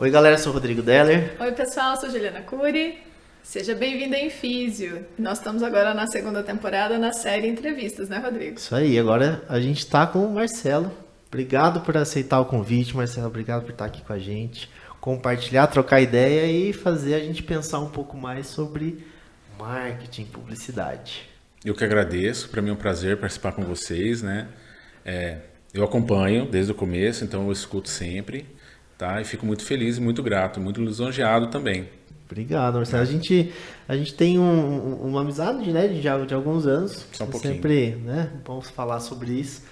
Oi galera, sou o Rodrigo Deller. Oi pessoal, sou Juliana Cury. Seja bem-vindo em Físio. Nós estamos agora na segunda temporada na série Entrevistas, né, Rodrigo? Isso aí, agora a gente tá com o Marcelo. Obrigado por aceitar o convite, Marcelo. Obrigado por estar aqui com a gente. Compartilhar, trocar ideia e fazer a gente pensar um pouco mais sobre marketing, publicidade. Eu que agradeço, para mim é um prazer participar com vocês, né? Eu acompanho desde o começo, então eu escuto sempre, tá? E fico muito feliz e muito grato, muito lisonjeado também. Obrigado, Marcelo. A gente tem uma amizade, né, de alguns anos. Só um pouquinho. Sempre, né, vamos falar sobre isso.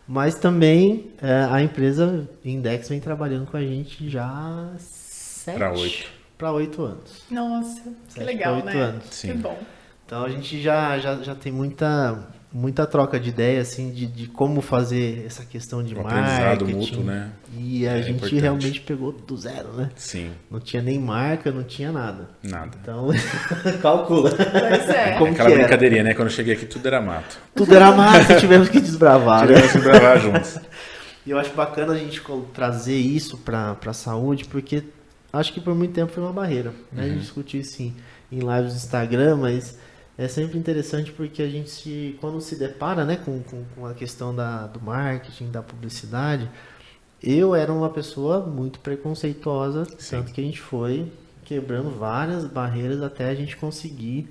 Mas também a empresa Index vem trabalhando com a gente já há 7 para 8 anos. Nossa, que 7 legal, para 8 né? anos. Que bom. Então a gente já tem muita troca de ideia, assim, de como fazer essa questão de aprendizado marketing. mútuo, né? E a gente importante. realmente pegou do zero, né? Sim, Não tinha nem marca, não tinha nada. nada. Então, calcula. Pois é. Como Aquela que era? brincadeirinha, né? Quando eu cheguei aqui tudo era mato. Tudo era massa, tivemos que desbravar, né? Tivemos que gravar juntos. E eu acho bacana a gente trazer isso para a saúde, porque acho que por muito tempo foi uma barreira. Né? A gente discutiu isso em lives do Instagram, mas é sempre interessante porque a gente, quando se depara, né, com a questão do marketing, da publicidade, eu era uma pessoa muito preconceituosa, tanto que a gente foi quebrando várias barreiras até a gente conseguir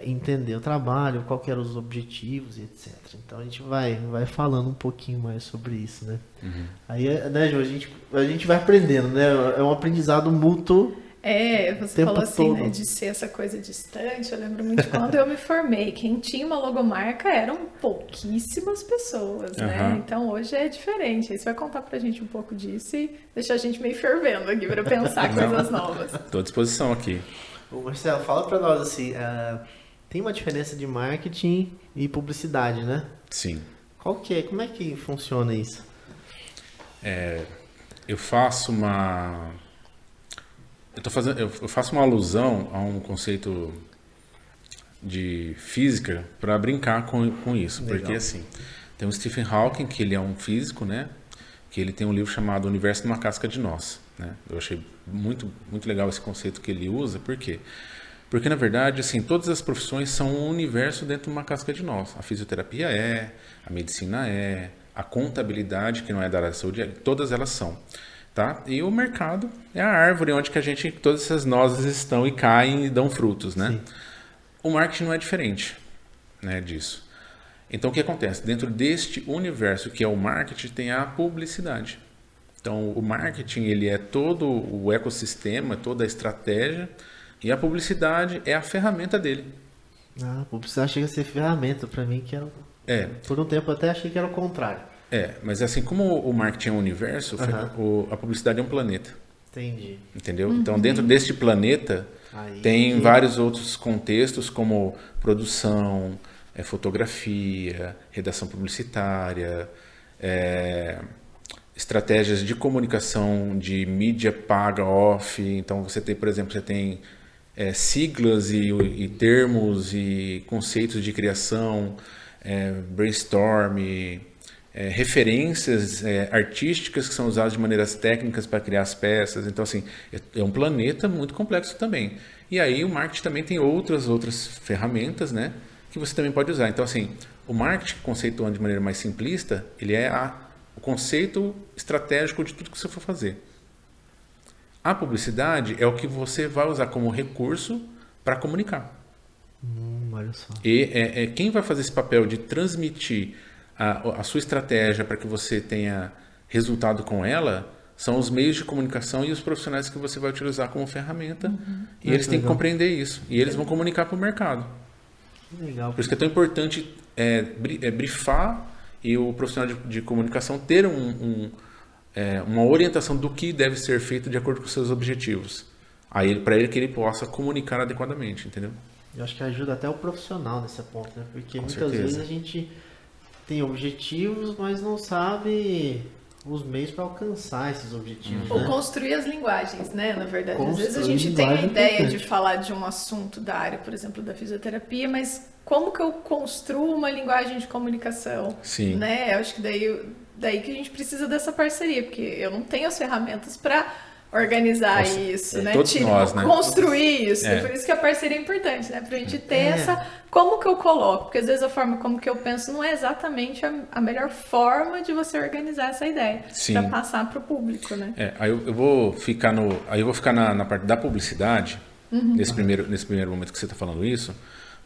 entender o trabalho, qual que eram os objetivos e etc. Então a gente vai falando um pouquinho mais sobre isso, né? Aí, né, Ju, a gente vai aprendendo, né? É um aprendizado mútuo. Você tempo falou assim, todo. né, de ser essa coisa distante. Eu lembro muito quando eu me formei. Quem tinha uma logomarca eram pouquíssimas pessoas, né? Uhum. Então hoje é diferente. Aí você vai contar pra gente um pouco disso e deixar a gente meio fervendo aqui pra pensar coisas novas. Estou à disposição aqui. Ô, Marcelo, fala para nós assim, tem uma diferença de marketing e publicidade, né? Sim. Qual que é? Como é que funciona isso? Eu faço uma... Eu faço uma alusão a um conceito de física para brincar com isso. Legal. Porque assim, tem o Stephen Hawking, que ele é um físico, né? Que ele tem um livro chamado Universo numa Casca de Nós. Né? Eu achei muito, muito legal esse conceito que ele usa. Por quê? Porque, na verdade, assim, todas as profissões são um universo dentro de uma casca de nós. A fisioterapia a medicina a contabilidade, que não é da área da saúde, todas elas são. Tá? E o mercado é a árvore onde que todas essas nozes estão e caem e dão frutos, né? Sim. O marketing não é diferente, né, disso. Então o que acontece? Dentro deste universo que é o marketing tem a publicidade. Então o marketing ele é todo o ecossistema, toda a estratégia e a publicidade é a ferramenta dele. A publicidade chega a ser ferramenta para mim, que era... Por um tempo eu até achei que era o contrário. Mas assim como o marketing é um universo, a publicidade é um planeta. Entendi. Entendeu? Então, dentro deste planeta, tem vários outros contextos, como produção, fotografia, redação publicitária, estratégias de comunicação de mídia paga, off. Então, você tem, por exemplo, siglas e termos e conceitos de criação, brainstorm, referências artísticas que são usadas de maneiras técnicas para criar as peças. Então, assim, é um planeta muito complexo também. E aí o marketing também tem outras ferramentas, né, que você também pode usar. Então, assim, o marketing, conceituando de maneira mais simplista, ele é o conceito estratégico de tudo que você for fazer. A publicidade é o que você vai usar como recurso para comunicar. Olha só. E quem vai fazer esse papel de transmitir a sua estratégia para que você tenha resultado com ela são os meios de comunicação e os profissionais que você vai utilizar como ferramenta. E eles têm que compreender isso. E eles vão comunicar para o mercado. Que legal. Por isso que é tão importante brifar e o profissional de comunicação ter uma orientação do que deve ser feito de acordo com os seus objetivos. Para ele que ele possa comunicar adequadamente, entendeu? Eu acho que ajuda até o profissional nesse ponto, né? Porque Com muitas certeza. vezes a gente tem objetivos, mas não sabe os meios para alcançar esses objetivos. Ou Né? construir as linguagens, né? Na verdade, às vezes a Construir gente tem a linguagem é ideia importante. de falar de um assunto da área, por exemplo, da fisioterapia, mas como que eu construo uma linguagem de comunicação? Sim. Né? Eu acho que daí que a gente precisa dessa parceria, porque eu não tenho as ferramentas para organizar isso, né? Todos nós, né? Construir isso. Por isso que a parceria é importante, né? Pra gente ter como que eu coloco, porque às vezes a forma como que eu penso não é exatamente a melhor forma de você organizar essa ideia para passar pro público, né? Aí eu vou ficar na parte da publicidade, nesse primeiro momento que você está falando isso,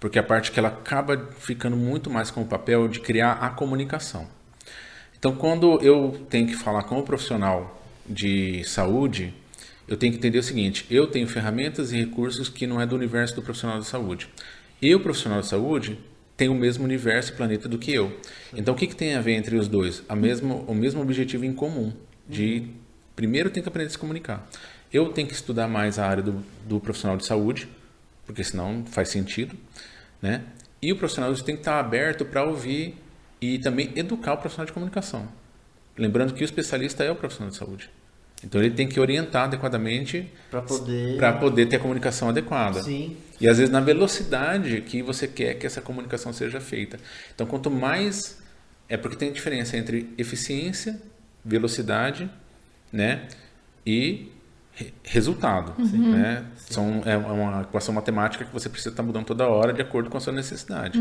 porque a parte que ela acaba ficando muito mais com o papel de criar a comunicação. Então, quando eu tenho que falar com o profissional de saúde, eu tenho que entender o seguinte: eu tenho ferramentas e recursos que não é do universo do profissional de saúde. E o profissional de saúde tem o mesmo universo e planeta do que eu. Então, o que tem a ver entre os dois? O mesmo objetivo em comum, de primeiro tem que aprender a se comunicar. Eu tenho que estudar mais a área do profissional de saúde, porque senão não faz sentido, né? E o profissional tem que estar aberto para ouvir e também educar o profissional de comunicação. Lembrando que o especialista é o profissional de saúde. Então ele tem que orientar adequadamente para poder ter a comunicação adequada. Sim. E às vezes na velocidade que você quer que essa comunicação seja feita. Então quanto mais... porque tem diferença entre eficiência, velocidade, né? E resultado. Né? É uma equação matemática que você precisa estar mudando toda hora de acordo com a sua necessidade.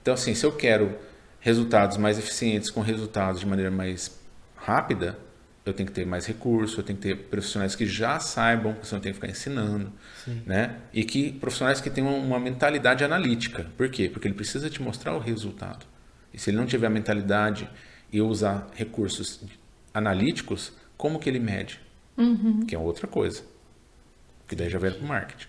Então assim, se eu quero resultados mais eficientes com resultados de maneira mais rápida, eu tenho que ter mais recursos, eu tenho que ter profissionais que já saibam, porque senão eu tenho que ficar ensinando, né? E que profissionais que tenham uma mentalidade analítica. Por quê? Porque ele precisa te mostrar o resultado. E se ele não tiver a mentalidade e usar recursos analíticos, como que ele mede? Que é outra coisa. Que daí já vem para o marketing,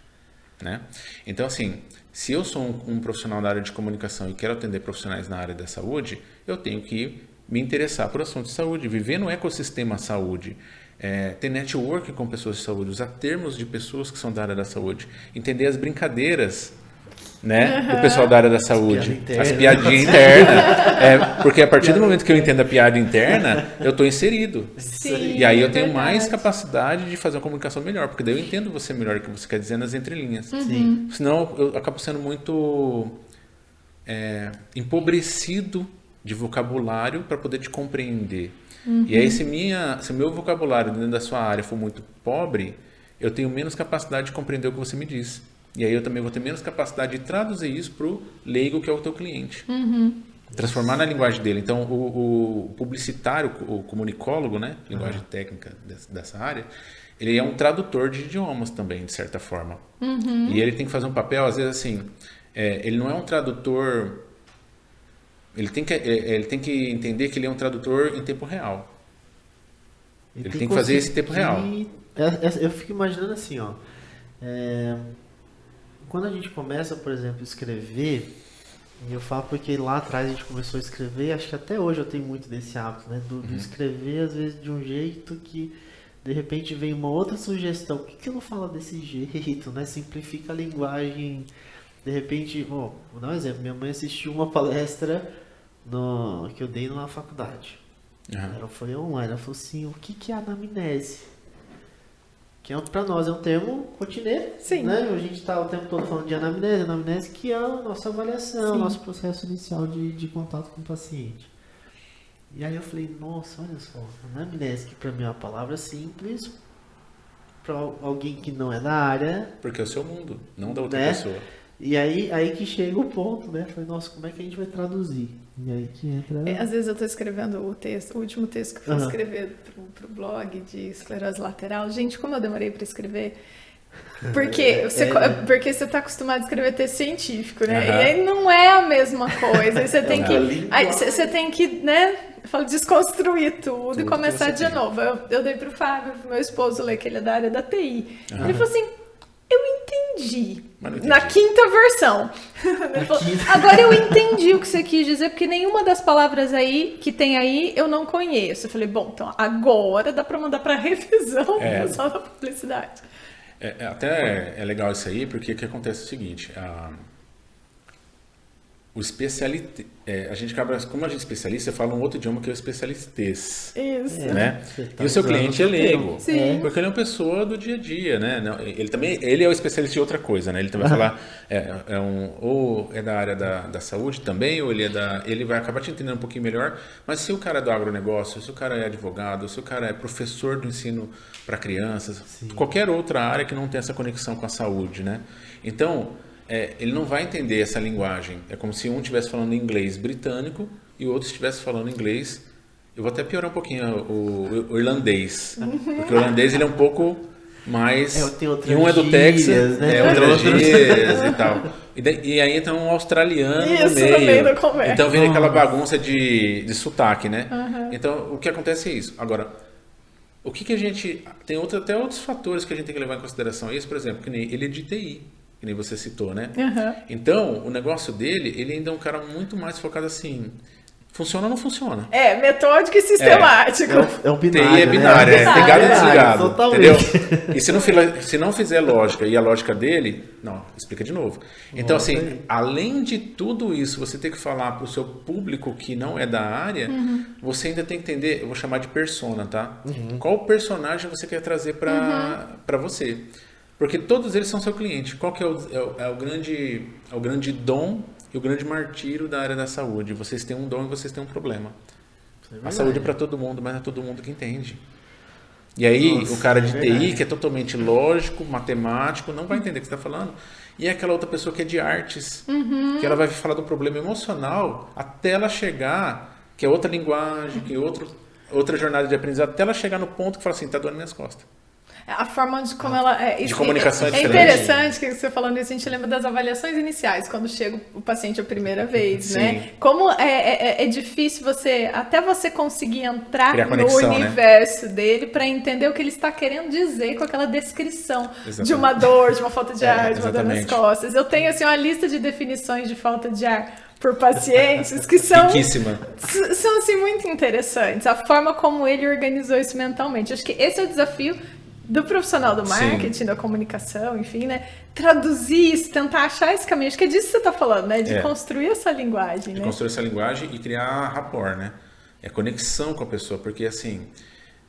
né? Então, assim, se eu sou um profissional da área de comunicação e quero atender profissionais na área da saúde, eu tenho que me interessar por assuntos de saúde, viver no ecossistema saúde, ter network com pessoas de saúde, usar termos de pessoas que são da área da saúde, entender as brincadeiras, né, do pessoal da área da saúde, as piadinhas internas, porque a partir do momento que eu entendo a piada interna, eu estou inserido. Sim, e aí eu tenho mais capacidade de fazer uma comunicação melhor, porque daí eu entendo você melhor o que você quer dizer nas entrelinhas. Senão eu acabo sendo muito empobrecido de vocabulário para poder te compreender. E aí se o meu vocabulário dentro da sua área for muito pobre, eu tenho menos capacidade de compreender o que você me diz. E aí eu também vou ter menos capacidade de traduzir isso para o leigo, que é o teu cliente. Transformar na linguagem dele. Então, o publicitário, o comunicólogo, né, linguagem técnica dessa área, ele é um tradutor de idiomas também, de certa forma. E ele tem que fazer um papel, às vezes assim, ele não é um tradutor... Ele tem que entender que ele é um tradutor em tempo real. Ele tem que fazer esse tempo real. Eu fico imaginando assim, ó. Quando a gente começa, por exemplo, a escrever, e eu falo porque lá atrás a gente começou a escrever, acho que até hoje eu tenho muito desse hábito, né? Do escrever, às vezes, de um jeito que, de repente, vem uma outra sugestão. Por que eu não falo desse jeito, né? Simplifica a linguagem. De repente, vou dar um exemplo. Minha mãe assistiu uma palestra que eu dei numa faculdade. Ela foi online. Ela falou assim, o que é anamnese? Que para nós é um termo rotineiro. Né? A gente está o tempo todo falando de anamnese, que é a nossa avaliação, nosso processo inicial de contato com o paciente. E aí eu falei, nossa, olha só, anamnese, que para mim é uma palavra simples, para alguém que não é da área. Porque é o seu mundo, não da outra pessoa. E aí que chega o ponto, né? Falei, nossa, como é que a gente vai traduzir? E aí que entra... Às vezes eu estou escrevendo o último texto que eu fui escrever pro blog de esclerose lateral. Gente, como eu demorei para escrever. Porque você está acostumado a escrever texto científico, né? E aí não é a mesma coisa. Aí você tem que, né? Eu falo, desconstruir tudo e começar de novo. Eu dei pro Fábio, pro meu esposo ler, que ele é da área da TI. Ele falou assim, eu entendi. Na quinta versão. Agora eu entendi o que você quis dizer, porque nenhuma das palavras aí que tem aí eu não conheço. Eu falei, bom, então agora dá para mandar para revisão o pessoal da publicidade. Até é legal isso aí, porque o que acontece é o seguinte, o especialista, a gente acaba, como a gente é especialista, fala um outro idioma que é o especialistês. Isso. Né? Tá E o seu cliente é leigo. Sim. Porque ele é uma pessoa do dia a dia, né? Ele é o especialista em outra coisa, né? Ele também vai falar, ou é da área da saúde também, ou ele vai acabar te entendendo um pouquinho melhor. Mas se o cara é do agronegócio, se o cara é advogado, se o cara é professor do ensino para crianças, qualquer outra área que não tem essa conexão com a saúde, né? Então, ele não vai entender essa linguagem. É como se um estivesse falando inglês britânico e o outro estivesse falando inglês. Eu vou até piorar um pouquinho o irlandês. Porque o irlandês ele é um pouco mais... tem e um é do Texas, né? outras gírias e tal. E aí entra um australiano no meio. Da conversa. Então vem aquela bagunça de sotaque, né? Então o que acontece é isso. Agora, o que a gente... Tem até outros fatores que a gente tem que levar em consideração. Esse, por exemplo, que nem ele é de TI. Que nem você citou, né? Então, o negócio dele, ele ainda é um cara muito mais focado assim, funciona ou não funciona? Metódico e sistemático. É um binário, TI é binário, né? ligado e desligado, Totalmente. entendeu? E se não fizer lógica e a lógica dele, não, explica de novo. Então, assim, além de tudo isso, você tem que falar para o seu público que não é da área, você ainda tem que entender, eu vou chamar de persona, tá? Qual personagem você quer trazer para você? Porque todos eles são seu cliente. Qual que é o grande dom e o grande martírio da área da saúde? Vocês têm um dom e vocês têm um problema. A saúde é para todo mundo, mas não é todo mundo que entende. E aí o cara de TI, que é totalmente lógico, matemático, não vai entender o que você está falando. E é aquela outra pessoa que é de artes, que ela vai falar do problema emocional até ela chegar, que é outra linguagem, que é outra jornada de aprendizado, até ela chegar no ponto que fala assim, está doendo minhas costas. A forma de como ela... de comunicação é diferente. É interessante que você falando isso, a gente lembra das avaliações iniciais, quando chega o paciente a primeira vez, né? Como é difícil até você conseguir entrar no universo dele para entender o que ele está querendo dizer com aquela descrição de uma dor, de uma falta de ar, de uma dor nas costas. Eu tenho assim, uma lista de definições de falta de ar por pacientes que são assim, muito interessantes. A forma como ele organizou isso mentalmente. Acho que esse é o desafio do profissional do marketing, da comunicação, enfim, né? Traduzir isso, tentar achar esse caminho. Acho que é disso que você está falando, né? De construir essa linguagem, né? Construir essa linguagem e criar rapport, né? É conexão com a pessoa, porque assim,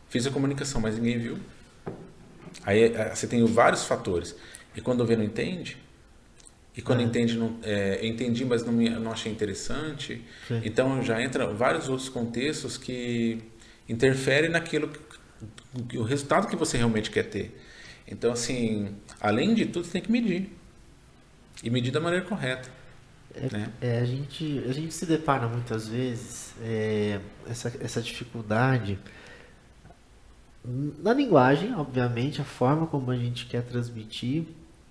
fiz a comunicação, mas ninguém viu. Aí você tem vários fatores. E quando vê, não entende. E quando entende, eu entendi, mas não achei interessante. Então já entra vários outros contextos que interferem naquilo o resultado que você realmente quer ter. Então, assim, além de tudo, você tem que medir. E medir da maneira correta. Né? A gente se depara muitas vezes essa dificuldade na linguagem, obviamente, a forma como a gente quer transmitir.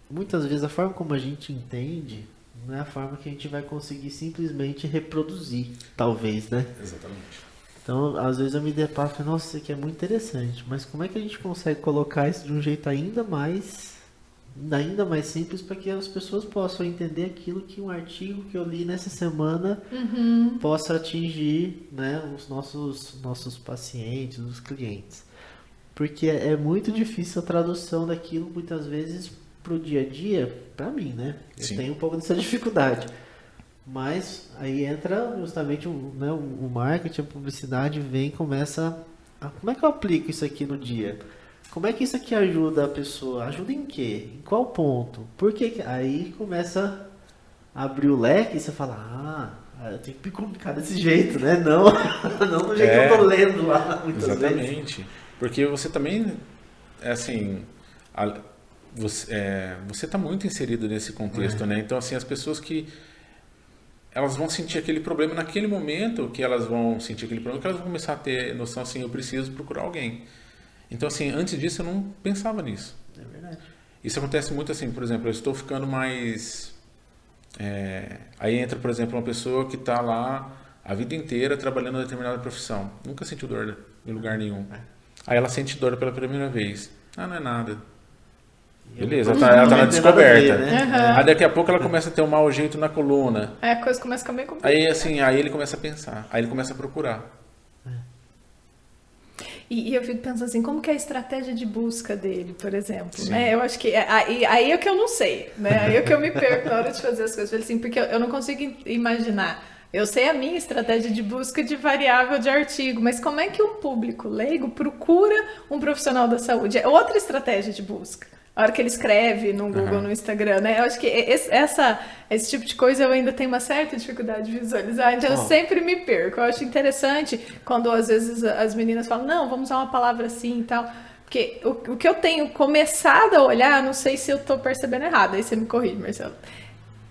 Muitas vezes a forma como a gente entende não é a forma que a gente vai conseguir simplesmente reproduzir, talvez, né? Exatamente. Então, às vezes eu me deparo e falo, nossa, isso aqui é muito interessante, mas como é que a gente consegue colocar isso de um jeito ainda mais simples para que as pessoas possam entender aquilo que um artigo que eu li nessa semana possa atingir, né, os nossos pacientes, os clientes. Porque é muito difícil a tradução daquilo, muitas vezes, para o dia a dia, para mim, né? Eu tenho um pouco dessa dificuldade. Mas aí entra justamente o marketing, a publicidade vem e começa como é que eu aplico isso aqui no dia? Como é que isso aqui ajuda a pessoa? Ajuda em quê? Em qual ponto? Por que? Aí começa a abrir o leque e você fala, eu tenho que me comunicar desse jeito, né? Não do jeito que eu tô lendo lá muitas vezes. Exatamente. Porque você também, assim, você está muito inserido nesse contexto, né? Então, assim, as pessoas que elas vão sentir aquele problema naquele momento que elas vão sentir aquele problema, que elas vão começar a ter noção assim, eu preciso procurar alguém. Então, assim, antes disso eu não pensava nisso. É verdade. Isso acontece muito assim, por exemplo, eu estou ficando mais... Aí entra, por exemplo, uma pessoa que está lá a vida inteira trabalhando em determinada profissão. Nunca sentiu dor em lugar nenhum. Aí ela sente dor pela primeira vez. Não é nada. Beleza, ela tá na descoberta. Ver, né? Aí daqui a pouco ela começa a ter um mau jeito na coluna. Aí a coisa começa a ficar bem complicada. Aí ele começa a pensar, aí ele começa a procurar. E eu fico pensando assim, como que é a estratégia de busca dele, por exemplo, né? Eu acho que aí é que eu não sei, né? Aí é que eu me perco na hora de fazer as coisas, assim, porque eu não consigo imaginar. Eu sei a minha estratégia de busca de variável de artigo, mas como é que um público leigo procura um profissional da saúde? É outra estratégia de busca. A hora que ele escreve no Google, no Instagram, né? Eu acho que esse tipo de coisa eu ainda tenho uma certa dificuldade de visualizar, então eu sempre me perco. Eu acho interessante quando às vezes as meninas falam, não, vamos usar uma palavra assim e tal. Porque o que eu tenho começado a olhar, não sei se eu estou percebendo errado, aí você me corrige, Marcelo.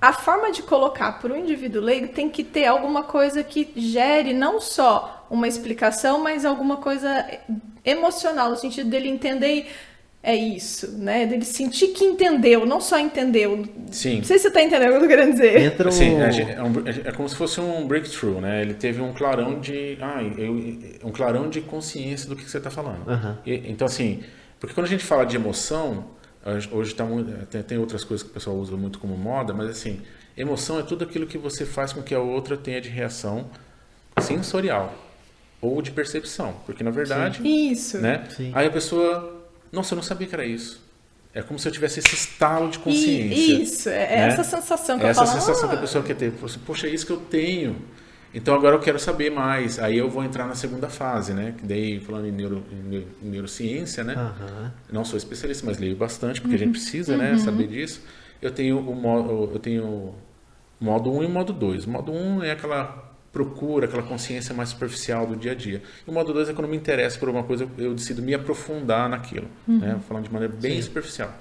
A forma de colocar para o indivíduo leigo tem que ter alguma coisa que gere não só uma explicação, mas alguma coisa emocional, no sentido dele entender é isso, né? Dele sentir que entendeu, não só entendeu. Sim. Não sei se você está entendendo o que eu tô querendo dizer. Assim, é como se fosse um breakthrough, né? Ele teve um clarão um clarão de consciência do que você está falando. Então, assim, porque quando a gente fala de emoção, hoje tem outras coisas que o pessoal usa muito como moda, mas assim, emoção é tudo aquilo que você faz com que a outra tenha de reação sensorial ou de percepção, porque na verdade, isso, né? Aí a pessoa, nossa, eu não sabia que era isso. É como se eu tivesse esse estalo de consciência. Isso, né? Essa sensação que eu falo. Essa sensação que a pessoa quer ter. Poxa, é isso que eu tenho. Então agora eu quero saber mais. Aí eu vou entrar na segunda fase, né? Que daí, falando em neurociência, né? Não sou especialista, mas leio bastante, porque a gente precisa, né, saber disso. Eu tenho o modo 1 e o modo 2. O modo 1 é aquela procura, aquela consciência mais superficial do dia a dia. E o modo 2 é quando me interessa por alguma coisa, eu decido me aprofundar naquilo, né? Falando de maneira bem superficial.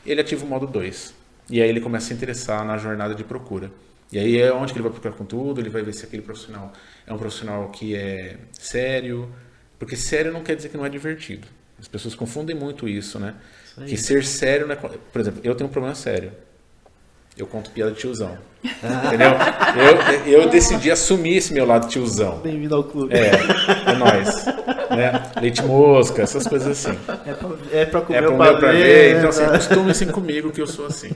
Ele ativa o modo 2. E aí ele começa a se interessar na jornada de procura. E aí é onde que ele vai procurar conteúdo, ele vai ver se aquele profissional é um profissional que é sério, porque sério não quer dizer que não é divertido. As pessoas confundem muito isso, né? Que ser sério, né? Por exemplo, eu tenho um problema sério. Eu conto piada de tiozão. Entendeu? Eu decidi assumir esse meu lado tiozão. Bem-vindo ao clube. É nóis. Né? Leite mosca, essas coisas assim. É pra comer pra ver. Então, assim, acostumem-se comigo que eu sou assim.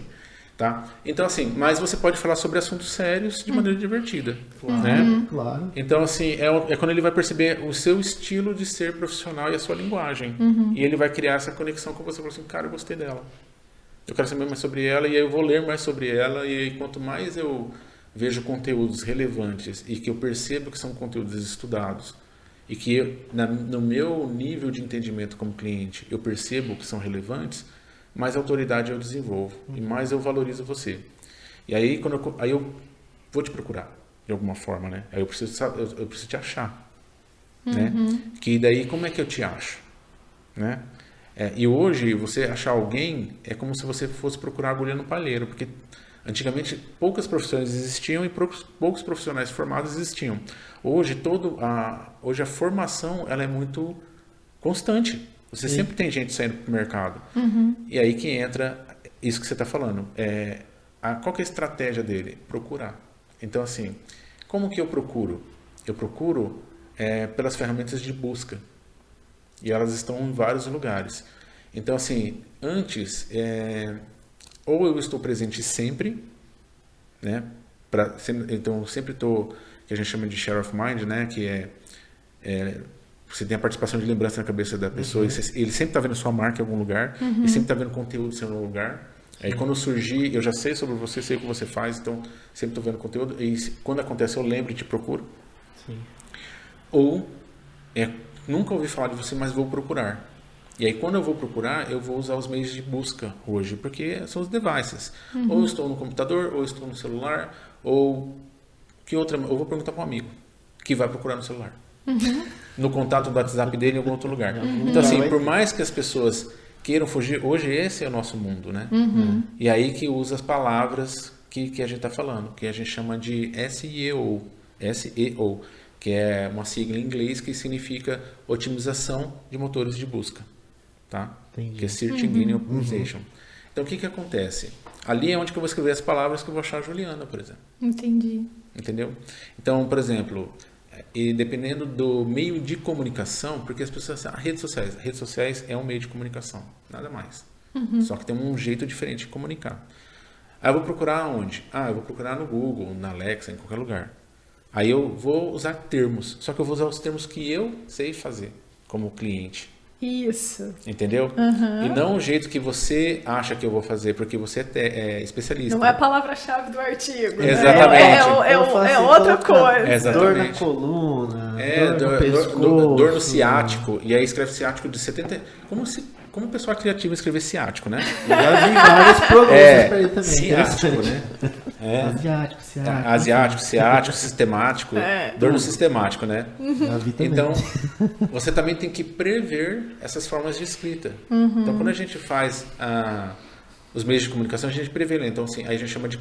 Tá? Então, assim, mas você pode falar sobre assuntos sérios de maneira divertida. Né? Claro. Então, assim, é quando ele vai perceber o seu estilo de ser profissional e a sua linguagem. E ele vai criar essa conexão com você. Fala assim, cara, eu gostei dela. Eu quero saber mais sobre ela e aí eu vou ler mais sobre ela. E aí, quanto mais eu vejo conteúdos relevantes e que eu percebo que são conteúdos estudados e que no meu nível de entendimento como cliente eu percebo que são relevantes, mais autoridade eu desenvolvo e mais eu valorizo você. E aí, aí eu vou te procurar de alguma forma, né? Aí eu preciso te achar, né? Que daí como é que eu te acho, né? E hoje você achar alguém é como se você fosse procurar agulha no palheiro, porque antigamente poucas profissões existiam e poucos profissionais formados existiam. Hoje hoje a formação ela é muito constante. Você sempre tem gente saindo para o mercado. E aí que entra isso que você está falando. Qual que é a estratégia dele? Procurar. Então, assim, como que eu procuro? Eu procuro pelas ferramentas de busca. E elas estão em vários lugares. Então, assim, antes, ou eu estou presente sempre, né? Então, sempre estou, que a gente chama de share of mind, né? Que você tem a participação de lembrança na cabeça da pessoa, e ele sempre está vendo sua marca em algum lugar, e sempre está vendo conteúdo seu no lugar. Aí quando eu surgir, eu já sei sobre você, sei o que você faz, então sempre estou vendo conteúdo, e quando acontece eu lembro e te procuro. Sim. Ou, nunca ouvi falar de você, mas vou procurar. E aí quando eu vou procurar, eu vou usar os meios de busca hoje, porque são os devices. Ou eu estou no computador, ou eu estou no celular, ou eu vou perguntar para um amigo que vai procurar no celular. No contato do WhatsApp dele em algum outro lugar. Então, assim, por mais que as pessoas queiram fugir, hoje esse é o nosso mundo, né? E aí que usa as palavras que a gente está falando, que a gente chama de SEO, que é uma sigla em inglês que significa otimização de motores de busca, tá? Entendi. Que é Search Engine Optimization. Então, o que acontece? Ali é onde que eu vou escrever as palavras que eu vou achar a Juliana, por exemplo. Entendi. Entendeu? Então, por exemplo, e dependendo do meio de comunicação, porque as pessoas redes sociais é um meio de comunicação, nada mais. Só que tem um jeito diferente de comunicar. Aí eu vou procurar onde? Eu vou procurar no Google, na Alexa, em qualquer lugar. Aí eu vou usar termos, só que eu vou usar os termos que eu sei fazer. como cliente. Isso. Entendeu? E não o jeito que você acha que eu vou fazer, porque você é especialista. Não é a palavra-chave do artigo. Exatamente. Né? É outra coisa. Exatamente. Dor na coluna, dor no pescoço. Dor no ciático. E aí escreve ciático de 70... Como pessoa criativa escrever ciático, né? Já vi vários programas pra ele também. Ciático, né? Asiático, ciático, sistemático. Dor no sistemático, né? Já vi também. Então, você também tem que prever essas formas de escrita. Então, quando a gente faz os meios de comunicação, a gente prevê. Então, assim, aí a gente chama de...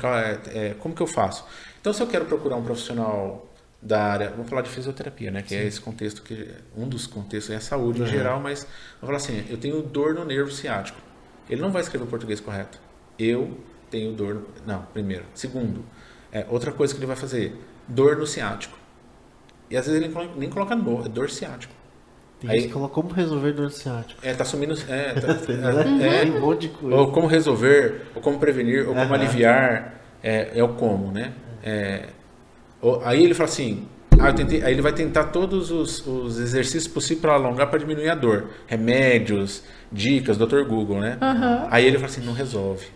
como que eu faço? Então, se eu quero procurar um profissional da área, vamos falar de fisioterapia, né? Que é esse contexto, um dos contextos é a saúde em geral, mas vamos falar assim, eu tenho dor no nervo ciático. Ele não vai escrever o português correto. Eu tenho dor... Não, primeiro. Segundo, outra coisa que ele vai fazer, dor no ciático. E às vezes ele nem coloca dor ciático. Aí colocou como resolver dor ciático. Tá sumindo... Tem um monte de coisa. Ou como resolver, ou como prevenir, ou como aliviar, é o como, né? Aí ele fala assim, aí ele vai tentar todos os exercícios possíveis para alongar, para diminuir a dor. Remédios, dicas, Dr. Google, né? Aí ele fala assim, não resolve.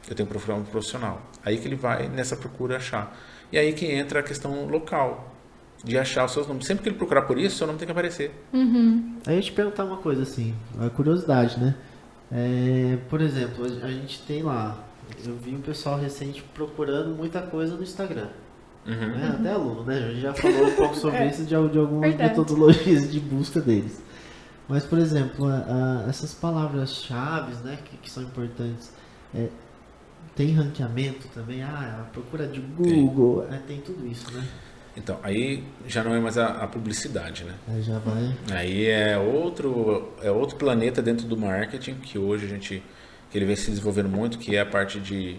Eu tenho que procurar um profissional. Aí que ele vai nessa procura achar. E aí que entra a questão local, de achar os seus nomes. Sempre que ele procurar por isso, seu nome tem que aparecer. Aí eu te perguntar uma coisa assim, uma curiosidade, né? Por exemplo, a gente tem lá, eu vi um pessoal recente procurando muita coisa no Instagram. Até aluno, né? A gente já falou um pouco sobre isso de algumas metodologias de busca deles. Mas, por exemplo, essas palavras-chave, né, que são importantes, tem ranqueamento também? A procura de Google, tem tudo isso, né? Então, aí já não é mais a publicidade, né? Aí já vai... Aí é outro planeta dentro do marketing, que hoje que ele vem se desenvolvendo muito, que é a parte de...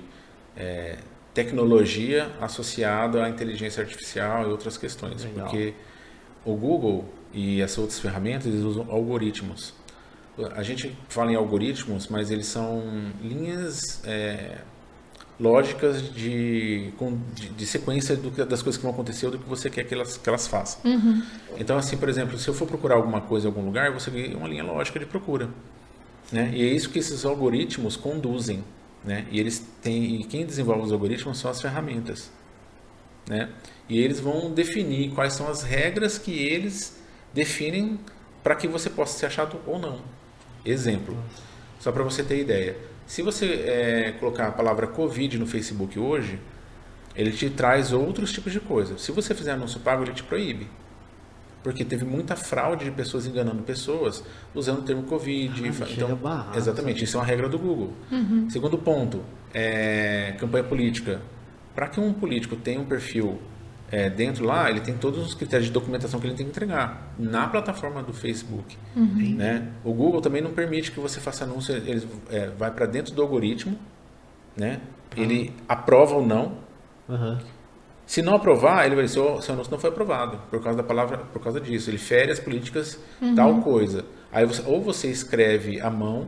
tecnologia associada à inteligência artificial e outras questões. Legal. Porque o Google e essas outras ferramentas, eles usam algoritmos. A gente fala em algoritmos, mas eles são linhas lógicas de sequência das coisas que vão acontecer ou do que você quer que elas façam. Então, assim, por exemplo, se eu for procurar alguma coisa em algum lugar, você ganha uma linha lógica de procura. Né? E é isso que esses algoritmos conduzem. Né? E quem desenvolve os algoritmos são as ferramentas, né? E eles vão definir quais são as regras que eles definem para que você possa ser achado ou não. Exemplo, só para você ter ideia, se você colocar a palavra Covid no Facebook hoje, ele te traz outros tipos de coisa. Se você fizer anúncio pago, ele te proíbe. Porque teve muita fraude de pessoas enganando pessoas usando o termo Covid. Então, exatamente, isso é uma regra do Google. Segundo ponto, campanha política. Para que um político tenha um perfil dentro lá, ele tem todos os critérios de documentação que ele tem que entregar na plataforma do Facebook. Né? O Google também não permite que você faça anúncio, ele vai para dentro do algoritmo, né? Ele aprova ou não. Se não aprovar, ele vai dizer, seu anúncio não foi aprovado, por causa da palavra, por causa disso. Ele fere as políticas, tal coisa. Aí você escreve à mão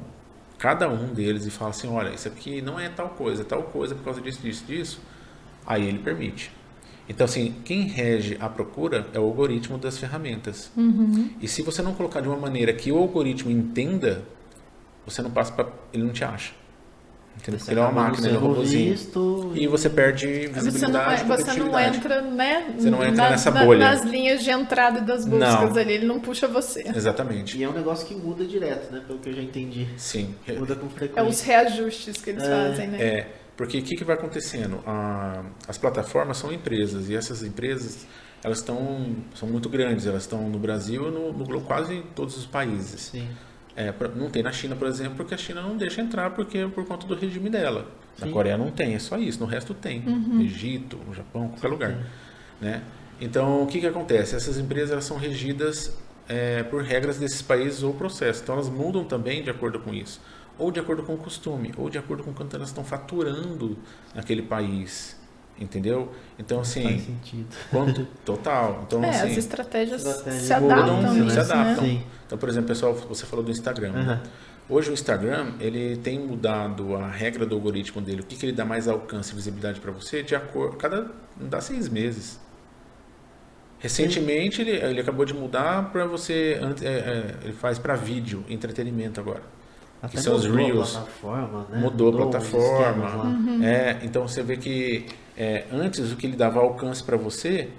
cada um deles e fala assim, olha, isso aqui não é tal coisa por causa disso, disso, disso. Aí ele permite. Então, assim, quem rege a procura é o algoritmo das ferramentas. E se você não colocar de uma maneira que o algoritmo entenda, você não passa para... ele não te acha. Entendeu? Porque ele é uma máquina, ele é um robôzinho. E você perde visibilidade. Você não entra, né? Você não entra nessa bolha. Nas linhas de entrada das buscas ali, ele não puxa você. Exatamente. E é um negócio que muda direto, né? Pelo que eu já entendi. Sim. Muda com frequência. Os reajustes que eles fazem, né? Porque o que vai acontecendo? As plataformas são empresas, e essas empresas elas são muito grandes, elas estão no Brasil e no globo, quase em todos os países. Sim. Não tem na China, por exemplo, porque a China não deixa entrar por conta do regime dela. Sim. Na Coreia não tem, é só isso. No resto tem. No Egito, no Japão, qualquer lugar. Né? Então, o que acontece? Essas empresas elas são regidas por regras desses países ou processos. Então, elas mudam também de acordo com isso. Ou de acordo com o costume, ou de acordo com quanto elas estão faturando naquele país. Entendeu? Então, assim... Faz sentido. Total. Então, assim, as estratégias se mudam, adaptam. se adaptam. Né? Então, por exemplo, pessoal, você falou do Instagram. Né? Hoje o Instagram, ele tem mudado a regra do algoritmo dele. O que ele dá mais alcance e visibilidade para você? Dá 6 meses. Recentemente ele acabou de mudar para você, ele faz para vídeo, entretenimento agora. Até que são os Reels. A plataforma, né? Mudou a plataforma. Então você vê que antes o que ele dava alcance para você,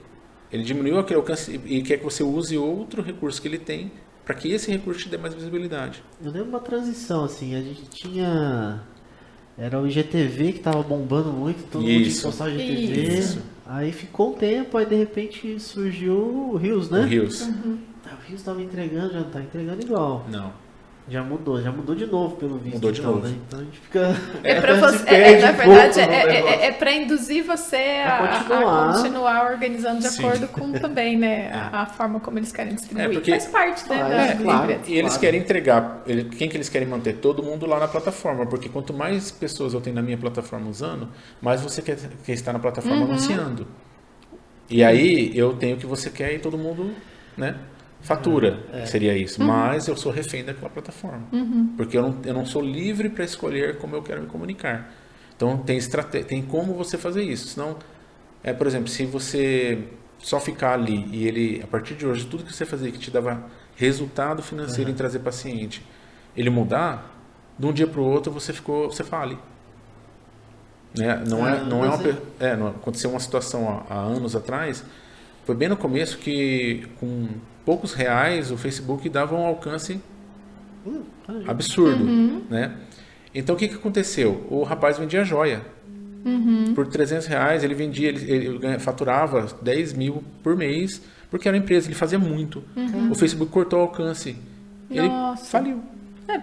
ele diminuiu aquele alcance e quer que você use outro recurso que ele tem para que esse recurso te dê mais visibilidade. Eu lembro uma transição, assim, a gente tinha... Era o IGTV que tava bombando muito, todo mundo tinha que postar o IGTV. Isso. Aí ficou um tempo, aí de repente surgiu o Reels, né? O Reels. O Reels tava entregando, já não tá entregando igual. Não. Já mudou de novo, pelo visto. Mudou de novo. Né? Então a gente fica... Na verdade, é para induzir você a continuar organizando de acordo com também, né, a forma como eles querem distribuir. Porque, faz parte, né? E eles querem entregar, quem que eles querem manter? Todo mundo lá na plataforma, porque quanto mais pessoas eu tenho na minha plataforma usando, mais você quer estar na plataforma anunciando. E aí eu tenho o que você quer e todo mundo, né? Fatura, seria isso. Mas eu sou refém daquela plataforma. Porque eu não sou livre para escolher como eu quero me comunicar. Então tem como você fazer isso. Senão, por exemplo, se você só ficar ali e ele, a partir de hoje, tudo que você fazia que te dava resultado financeiro em trazer paciente, ele mudar, de um dia para o outro você fale. Né? Aconteceu uma situação há anos atrás. Foi bem no começo que com poucos reais o Facebook dava um alcance absurdo, né? Então o que aconteceu? O rapaz vendia joia. Por R$300 ele vendia, ele faturava 10 mil por mês, porque era uma empresa, ele fazia muito. O Facebook cortou o alcance. Ele faliu.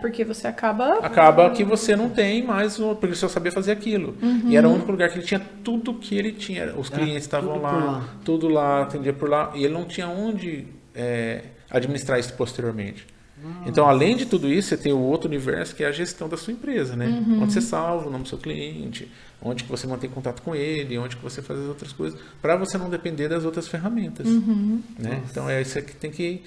Porque você acaba... Acaba que você não tem mais, porque você só sabia fazer aquilo. E era o único lugar que ele tinha tudo que ele tinha. Os clientes estavam lá, tudo lá, atendia por lá. E ele não tinha onde administrar isso posteriormente. Então, além de tudo isso, você tem o outro universo que é a gestão da sua empresa, né? Onde você salva o nome do seu cliente, onde que você mantém contato com ele, onde que você faz as outras coisas, para você não depender das outras ferramentas. Né? Então, é isso que tem que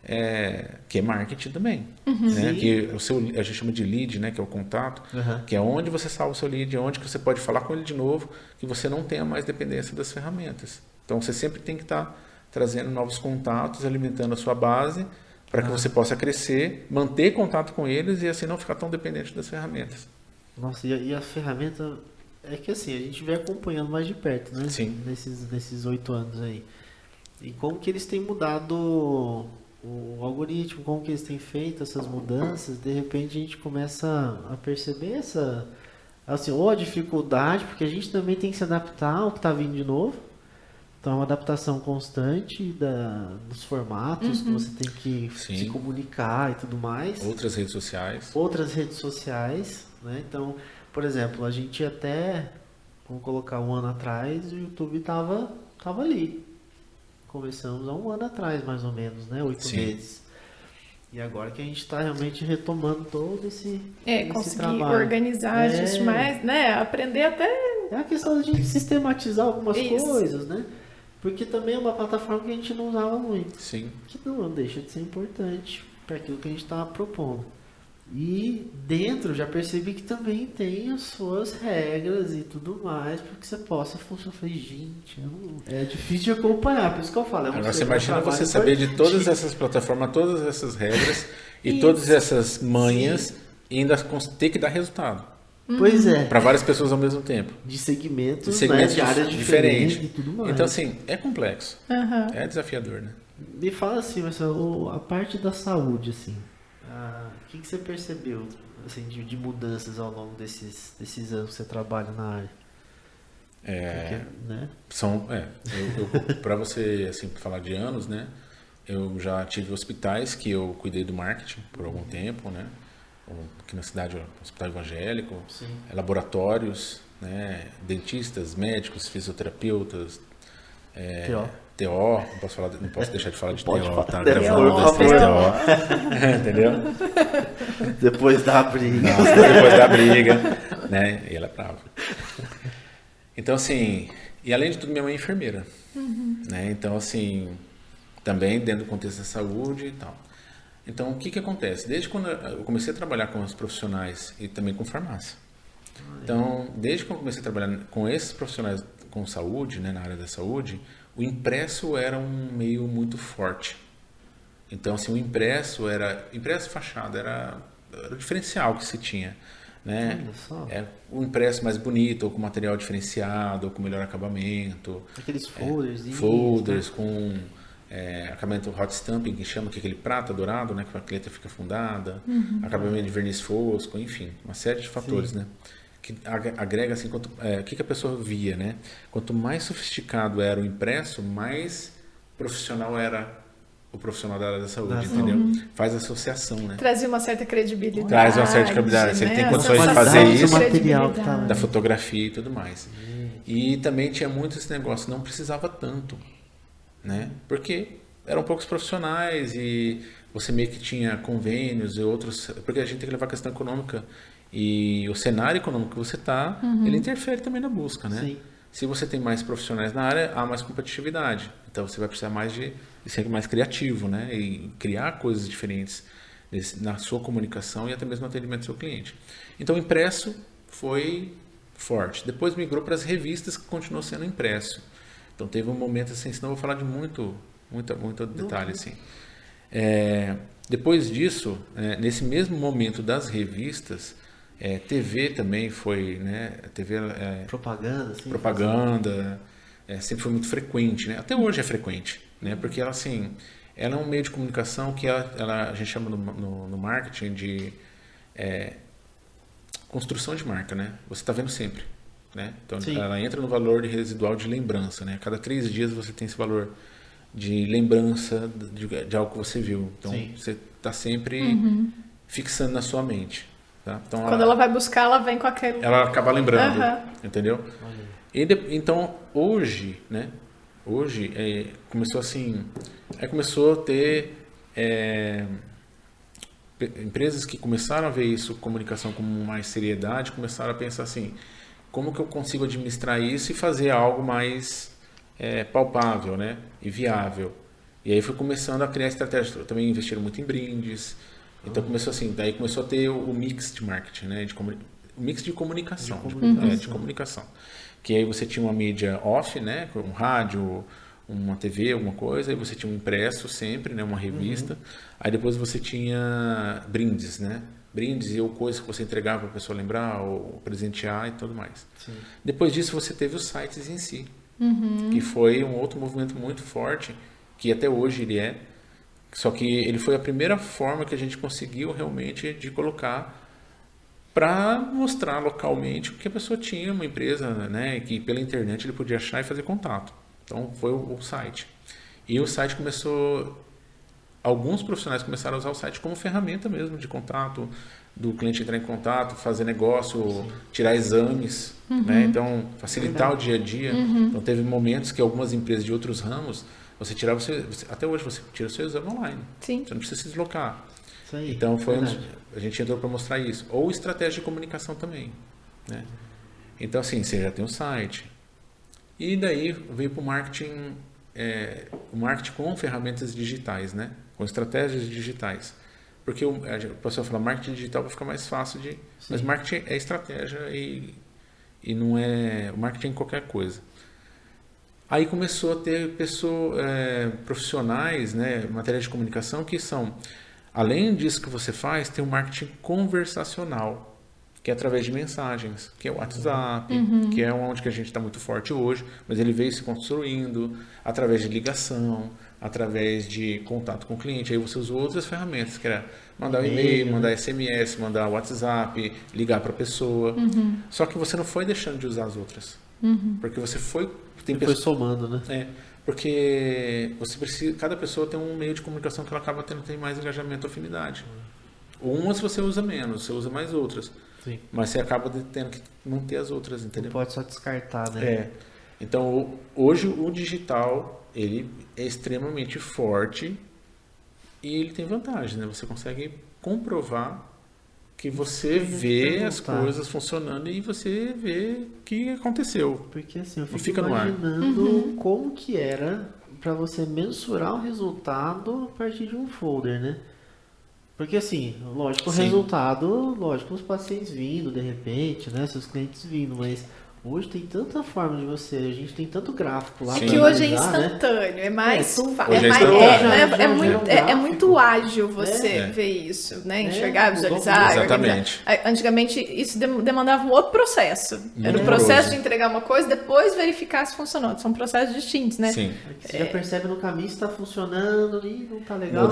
é marketing também, né? Que a gente chama de lead, né? Que é o contato, que é onde você salva o seu lead, é onde que você pode falar com ele de novo, que você não tenha mais dependência das ferramentas. Então você sempre tem que estar trazendo novos contatos, alimentando a sua base, para que você possa crescer, manter contato com eles e assim não ficar tão dependente das ferramentas. Nossa, e a ferramenta é que assim, a gente vem acompanhando mais de perto, né? Sim. Nesses 8 anos aí. E como que eles têm mudado o algoritmo, como que eles têm feito essas mudanças, de repente a gente começa a perceber ou a dificuldade, porque a gente também tem que se adaptar ao que está vindo de novo. Então é uma adaptação constante dos formatos, que você tem que se comunicar e tudo mais. Outras redes sociais. Né? Então, por exemplo, a gente vamos colocar 1 ano atrás, o YouTube estava ali. Começamos há 1 ano atrás, mais ou menos, né? 8 meses. E agora que a gente está realmente retomando todo esse conseguir trabalho. Organizar isso mais, né? Aprender até... É a questão de sistematizar algumas coisas, né? Porque também é uma plataforma que a gente não usava muito. Sim. Que não deixa de ser importante para aquilo que a gente estava propondo. E dentro já percebi que também tem as suas regras e tudo mais, para que você possa funcionar. Eu falei, gente, é difícil de acompanhar, por isso que eu falo. Agora você imagina você saber de todas essas plataformas, todas essas regras e todas essas manhas e ainda ter que dar resultado. Pois é. Para várias pessoas ao mesmo tempo. De segmentos de áreas diferentes e tudo mais. Então, assim, é complexo. É desafiador, né? Me fala assim, Marcelo, a parte da saúde, assim. O que você percebeu assim, de mudanças ao longo desses anos que você trabalha na área? Né? Para você assim, falar de anos, né? Eu já tive hospitais que eu cuidei do marketing por algum tempo, né? Aqui na cidade, hospital evangélico, laboratórios, né? Dentistas, médicos, fisioterapeutas, TO, não posso deixar de falar de TO, tá? Gravando das TO. Entendeu? Depois da briga. Depois da briga, né? E ela é brava. Então, assim, e além de tudo, minha mãe é enfermeira, né? Então, assim, também dentro do contexto da saúde e tal. Então, o que acontece? Desde quando eu comecei a trabalhar com os profissionais e também com farmácia. Então, desde que eu comecei a trabalhar com esses profissionais com saúde, né, na área da saúde, o impresso era um meio muito forte. Então, assim, o impresso fachada era o diferencial que se tinha, né? Olha só. O impresso mais bonito, ou com material diferenciado, ou com melhor acabamento. Aqueles folders. Folders com acabamento hot stamping, que chama, que é aquele prata dourado, né? Que a letra fica afundada. Acabamento de verniz fosco, enfim, uma série de fatores, né? Que agrega, assim, o que a pessoa via, né? Quanto mais sofisticado era o impresso, mais profissional era o profissional da área da saúde, entendeu? Faz associação, né? Trazia uma certa credibilidade. Traz uma certa credibilidade. Se ele tem condições de Essa fazer sensação de isso, material que tá credibilidade. da fotografia e tudo mais. E também tinha muito esse negócio, não precisava tanto, né? Porque eram poucos profissionais e você meio que tinha convênios e outros, porque a gente tem que levar a questão econômica e o cenário econômico que você está, ele interfere também na busca, né? Sim. Se você tem mais profissionais na área, há mais competitividade. Então você vai precisar mais de ser mais criativo, né? E criar coisas diferentes na sua comunicação e até mesmo no atendimento do seu cliente. Então o impresso foi forte. Depois migrou para as revistas, que continuou sendo impresso. Então teve um momento assim, senão eu vou falar de muito detalhe assim. Depois disso, nesse mesmo momento das revistas, TV também foi, né? TV, Propaganda, assim. propaganda, sempre foi muito frequente, né? Até hoje é frequente, né? Porque ela, assim, ela é um meio de comunicação que a gente chama no marketing de construção de marca, né? Você está vendo sempre, né? Então, Sim. ela entra no valor de residual de lembrança, né? A cada 3 dias você tem esse valor de lembrança de algo que você viu. Então, Sim. você está sempre fixando na sua mente. Tá? Então, Quando ela vai buscar, ela vem com aquele... ela acaba lembrando, Aham. entendeu? Então, hoje, né? Hoje, começou assim... Aí começou a ter empresas que começaram a ver isso, comunicação com mais seriedade, começaram a pensar assim, como que eu consigo administrar isso e fazer algo mais palpável, né? E viável. E aí foi começando a criar estratégias. Também investiram muito em brindes. Então começou assim, daí começou a ter o mix de marketing, né? O mix de comunicação. De comunicação. Que aí você tinha uma mídia off, né? Um rádio, uma TV, alguma coisa, aí você tinha um impresso sempre, né? Uma revista. Aí depois você tinha brindes, né? Brindes ou coisas que você entregava para a pessoa lembrar, ou presentear e tudo mais. Sim. Depois disso você teve os sites em si, que foi um outro movimento muito forte, que até hoje ele é. Só que ele foi a primeira forma que a gente conseguiu realmente de colocar para mostrar localmente que a pessoa tinha uma empresa, né, que pela internet ele podia achar e fazer contato. Então foi o site. E o site começou, alguns profissionais começaram a usar o site como ferramenta mesmo de contato, do cliente entrar em contato, fazer negócio, tirar exames, né? Então facilitar o dia a dia. Então teve momentos que algumas empresas de outros ramos você tirava até hoje você tira o seu exame online. Sim. Você não precisa se deslocar. Isso aí, Então verdade. a gente entrou para mostrar isso. Ou estratégia de comunicação também, né? Então assim, você já tem um site. E daí veio para o marketing com ferramentas digitais, né? Com estratégias digitais. Porque o pessoal fala marketing digital vai ficar mais fácil de... Sim. Mas marketing é estratégia e não é... O marketing é qualquer coisa. Aí começou a ter profissionais, né, matéria de comunicação, que são, além disso que você faz, tem o marketing conversacional, que é através de mensagens, que é o WhatsApp, que é onde que a gente está muito forte hoje, mas ele veio se construindo através de ligação, através de contato com o cliente. Aí você usou outras ferramentas, que era mandar um e-mail, mandar SMS, mandar WhatsApp, ligar para a pessoa. Só que você não foi deixando de usar as outras. Porque você foi... Foi somando, né? Porque você precisa, cada pessoa tem um meio de comunicação que ela acaba tem mais engajamento ou afinidade. Umas você usa menos, você usa mais outras. Sim. Mas você acaba tendo que manter as outras, entendeu? Não pode só descartar, né? Então, hoje o digital, ele é extremamente forte e ele tem vantagem, né? Você consegue comprovar que você vê as coisas funcionando e você vê o que aconteceu. Porque assim, eu fico Fica no ar. imaginando como que era para você mensurar o resultado a partir de um folder, né? Porque assim, lógico, o Sim. resultado, lógico, os pacientes vindo de repente, né? Seus clientes vindo, mas hoje tem tanta forma de você, a gente tem tanto gráfico lá. É Sim. que hoje é analisar, né? instantâneo, é mais. Hoje é instantâneo. É muito ágil você ver isso, né? Enxergar, visualizar. Exatamente. Antigamente isso demandava um outro processo. Era o processo de entregar uma coisa, depois verificar se funcionou. São processos distintos, né? Sim. Você já percebe no caminho se está funcionando ali, não tá legal,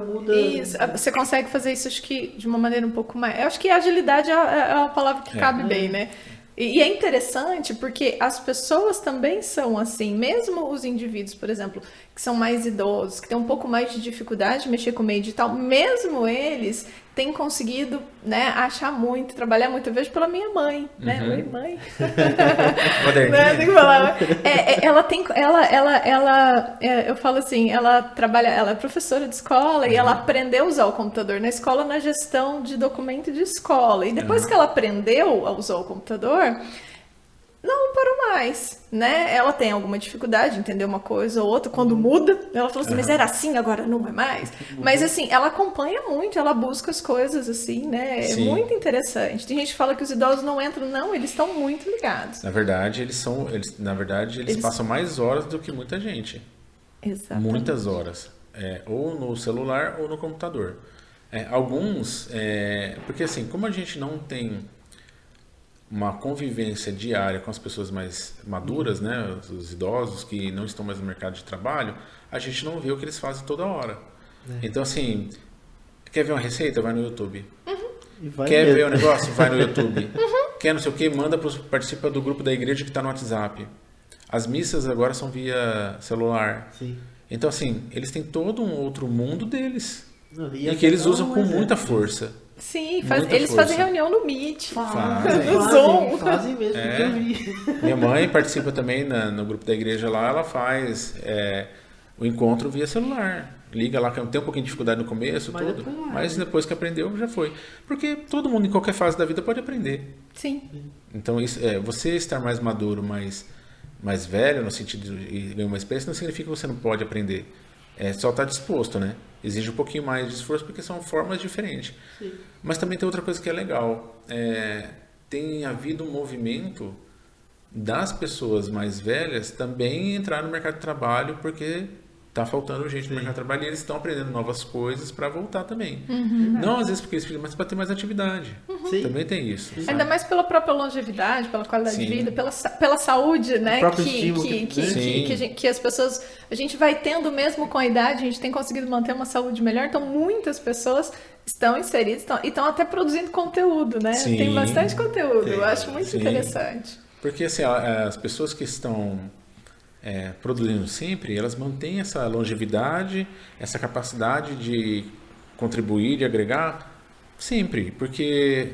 muda. Isso. Você consegue fazer isso, acho que de uma maneira um pouco mais. Eu acho que agilidade é uma palavra que cabe bem, né? E é interessante porque as pessoas também são assim, mesmo os indivíduos, por exemplo, que são mais idosos, que têm um pouco mais de dificuldade de mexer com o meio digital, mesmo eles têm conseguido, né, achar muito, trabalhar muito. Eu vejo pela minha mãe, né? Oi, mãe. Né? Tem que falar. Eu falo assim, ela trabalha, ela é professora de escola e ela aprendeu a usar o computador na escola na gestão de documento de escola. E depois que ela aprendeu a usar o computador, não parou mais, né? Ela tem alguma dificuldade de entender uma coisa ou outra. Quando muda, ela fala assim, mas era assim, agora não é mais. Mas assim, ela acompanha muito, ela busca as coisas assim, né? É muito interessante. Tem gente que fala que os idosos não entram, não, eles estão muito ligados. Na verdade, eles passam mais horas do que muita gente. Exatamente. Muitas horas. Ou no celular ou no computador. Alguns, porque assim, como a gente não tem uma convivência diária com as pessoas mais maduras, né, os idosos que não estão mais no mercado de trabalho, a gente não vê o que eles fazem toda hora. Então, assim, quer ver uma receita? Vai no YouTube. Quer ver um negócio? Vai no YouTube. Quer não sei o que? Participa do grupo da igreja que está no WhatsApp. As missas agora são via celular. Sim. Então, assim, eles têm todo um outro mundo deles. E que eles usam com muita força. Sim, eles fazem reunião no Meet, no Zoom. Fazem mesmo, que eu vi. Minha mãe participa também no grupo da igreja lá, ela faz o encontro via celular. Liga lá, que tem um pouquinho de dificuldade no começo, mas depois que aprendeu, já foi. Porque todo mundo, em qualquer fase da vida, pode aprender. Sim. Então, você estar mais maduro, mais velho, no sentido de ganhar uma experiência, não significa que você não pode aprender. Só estar disposto, né? Exige um pouquinho mais de esforço porque são formas diferentes. Sim. Mas também tem outra coisa que é legal. Tem havido um movimento das pessoas mais velhas também entrar no mercado de trabalho porque está faltando gente no mercado de trabalho e eles estão aprendendo novas coisas para voltar também. Não às vezes porque eles precisam, mas para ter mais atividade. Também tem isso. Ainda mais pela própria longevidade, pela qualidade de vida, pela saúde, né? Que as pessoas, a gente vai tendo mesmo com a idade, a gente tem conseguido manter uma saúde melhor, então muitas pessoas estão inseridas e estão até produzindo conteúdo, né? Sim, tem bastante conteúdo, eu acho muito interessante. Porque assim, as pessoas que estão produzindo sempre, elas mantêm essa longevidade, essa capacidade de contribuir, de agregar, sempre, porque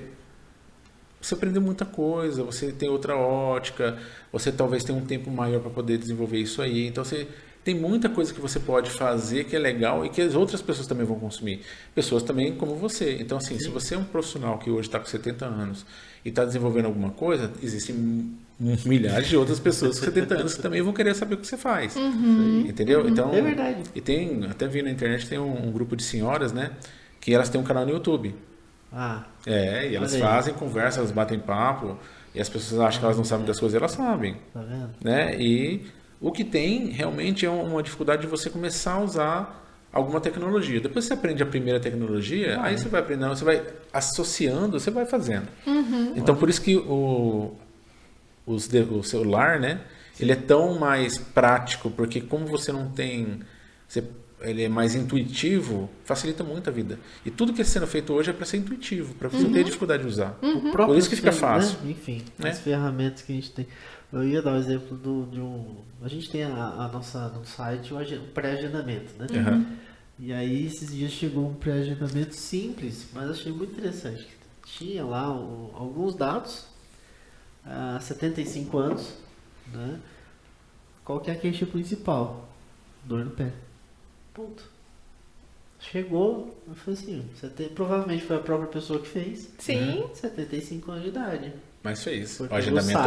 você aprendeu muita coisa, você tem outra ótica, você talvez tenha um tempo maior para poder desenvolver isso aí, então você tem muita coisa que você pode fazer que é legal e que as outras pessoas também vão consumir, pessoas também como você. Então assim, se você é um profissional que hoje está com 70 anos e está desenvolvendo alguma coisa, existem milhares de outras pessoas com 70 anos que também vão querer saber o que você faz. Entendeu? Então, é verdade. E até vi na internet, tem um grupo de senhoras, né, que elas têm um canal no YouTube. E elas fazem conversa, elas batem papo, e as pessoas acham que elas não sabem das coisas, elas sabem. Tá vendo? Né? E o que tem realmente é uma dificuldade de você começar a usar alguma tecnologia. Depois você aprende a primeira tecnologia, aí você vai aprendendo, você vai associando, você vai fazendo. Então, por isso que o celular, né, ele é tão mais prático, porque como você não tem... ele é mais intuitivo, facilita muito a vida. E tudo que está sendo feito hoje é para ser intuitivo, para você não ter dificuldade de usar. Por isso que fica fácil. Né? Enfim, as ferramentas que a gente tem. Eu ia dar o exemplo de um... A gente tem no site o pré-agendamento, né? E aí esses dias chegou um pré-agendamento simples, mas achei muito interessante. Tinha lá alguns dados, 75 anos, né? Qual que é a queixa principal? Dor no pé. Ponto. Chegou, eu falei assim, provavelmente foi a própria pessoa que fez. Sim. Né? 75 anos de idade. Mas fez. O agendamento